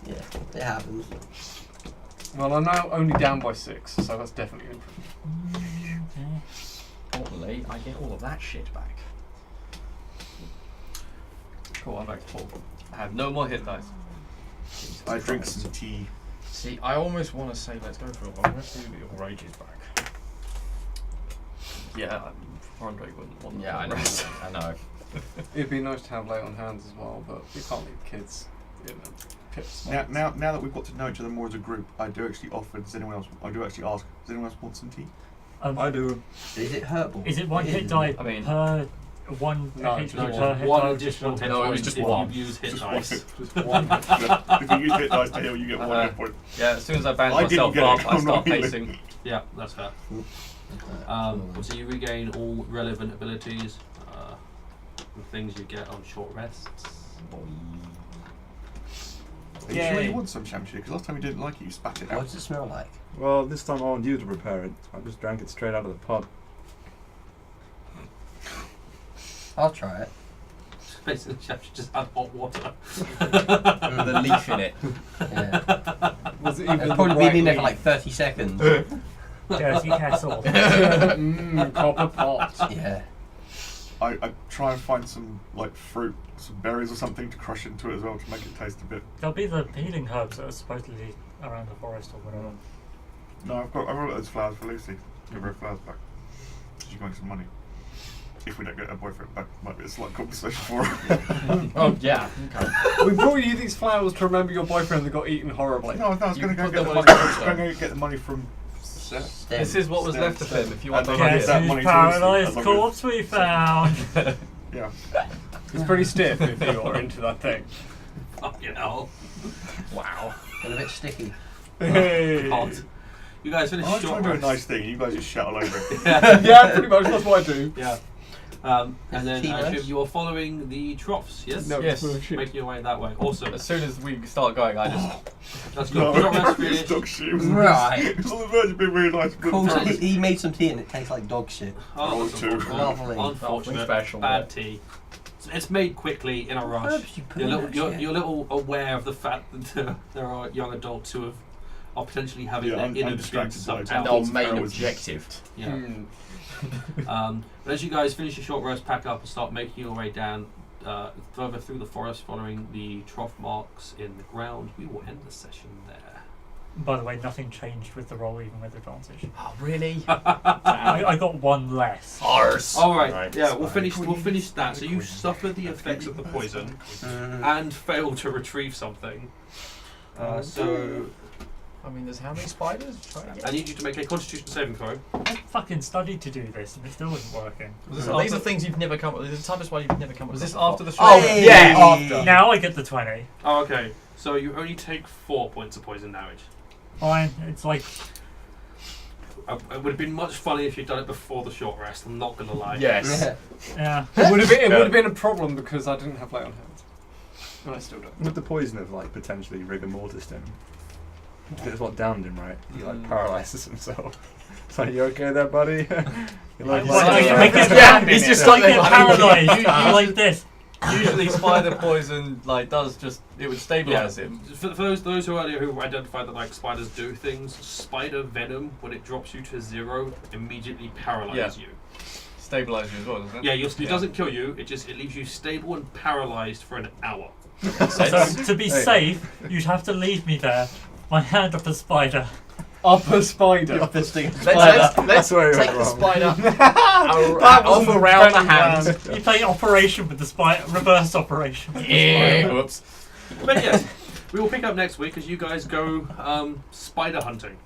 Yeah, it happens. Well, I'm now only down by 6, so that's definitely an improvement. Importantly, I get all of that shit back. Cool, I'm back to 4. I have no more hit dice. I drink some tea. See, I almost want to say let's go for a while. Let's do your rages back. Yeah, Andre wouldn't want Yeah, I know. I know. It'd be nice to have lay on hands as well, but you can't leave kids, pips. Now that we've got to know each other more as a group, I do actually offer. I do actually ask. Does anyone else want some tea? I do. Is it herbal? Is it one It hit is. die I mean- per one No, HP no, per hit one die? additional hit No, it was point just if one. you use hit Just dice. Just one. If you use hit dice to heal, you get one hit point. Yeah, as soon as I bandage I didn't myself get it, up, I I'm start not healing. pacing. Yeah, that's fair. So you regain all relevant abilities, the things you get on short rests. Are you sure you want some Shamshi? Because last time you didn't like it, you spat it What out. does it smell like? Well, this time I want you to prepare it. I just drank it straight out of the pot. I'll try it. Basically, you just add hot water. With a leaf in it. Yeah. Was it It's even probably the been right in there for leaf? like 30 seconds. Dirty castle. Copper pot. Yeah. I try and find some like fruit, some berries or something to crush into it as well to make it taste a bit. There'll be the healing herbs that are supposedly around the forest or whatever. No, I've got those flowers for Lucy. Give her her flowers back. She's going some money. If we don't get her boyfriend back, might be a slight conversation for her. Oh, yeah. Okay. We brought you these flowers to remember your boyfriend that got eaten horribly. No, I was You going to go put get the them money. on I a was poster. going to get the money from Seth. Stem. This is what was left of him. If you want And to then I Guess get that whose money to paralysed Lucy, along corpse we found? Yeah. It's pretty stiff if you're into that thing. Fucking hell. Wow. And a bit sticky. Hey. God. You guys finish I'm short trying to do a rest. nice thing. You guys just shout all over it. Yeah, pretty much. That's what I do. Yeah. And then Tea I assume nice? you are following the troughs, yes? No, Yes. Making your way that way. Awesome. As soon as we start going, I just. That's good. No, Short rest it's finished. dog shit. It was Right. It was on the verge of being really nice. but Cool. it's He made some tea and it tastes like dog shit. Oh, that's Two. unfortunate. Lovely. Unfortunate. Special, Bad yeah. tea. It's made quickly in a rush. Herbs you put You're in little, that you're, shit. you're little aware of the fact that there are young adults who are potentially having Yeah, their I'm innards distracted being sucked by And out. our Thoughts main and arrows. objective. Yeah. Hmm. But as you guys finish your short rest, pack up and start making your way down further through the forest, following the trough marks in the ground, we will end the session there. By the way, nothing changed with the roll, even with advantage. Oh, really? I got one less. Arse. All right, Right, yeah, fine. we'll finish that. So you suffer the effects of the poison and fail to retrieve something. So I mean, there's how many spiders? Try to I get- need you to make a Constitution saving throw. I fucking studied to do this and it still wasn't working. Was this So these after- are things you've never come up with. These are the typest way you've never come up Was with. this after the Oh, show? yeah, after. Now I get the 20. Oh, okay. So you only take 4 points of poison damage. Fine, it's like, It would have been much funnier if you'd done it before the short rest. I'm not gonna lie. Yes. yeah. It would have been a problem because I didn't have lay on hands. And I still don't. Would the poison have like potentially rigor mortis him? That's what downed him, right? He like paralyzes himself. So you okay there, buddy? You like, What, Yeah. you make his Yeah, hand he's in just it. like You get that. paralysed. You like this. Usually spider poison does just it would stabilise him. For those who earlier who identified that like spiders do things, spider venom when it drops you to 0 immediately paralyzes you. stabilise you as well, doesn't it? Yeah, it doesn't kill you. It leaves you stable and paralysed for an hour. So to be safe, you'd have to leave me there. My hand up a spider. Up a spider. You're fisting a spider. Let's where it take went the wrong. spider That off wasn't around the friendly hand. round. You play operation with the spider, reverse operation. With the spider. Whoops. But yes, we will pick up next week as you guys go spider hunting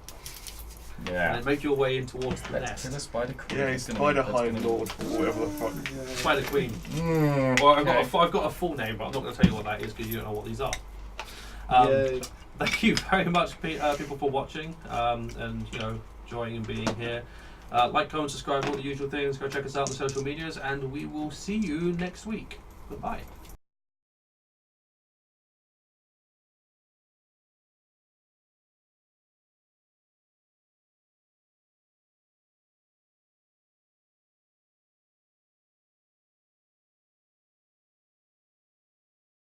and make your way in towards the Let's kill a nest. spider queen. Yeah, That's gonna Spider be- that's Hive gonna be- Lord, or whatever the fuck. Spider Queen. Mm, Well, okay. I've got a full name, but I'm not going to tell you what that is because you don't know what these are. Thank you very much, people, for watching and enjoying and being here. Like, comment, subscribe, all the usual things. Go check us out on the social medias, and we will see you next week. Goodbye.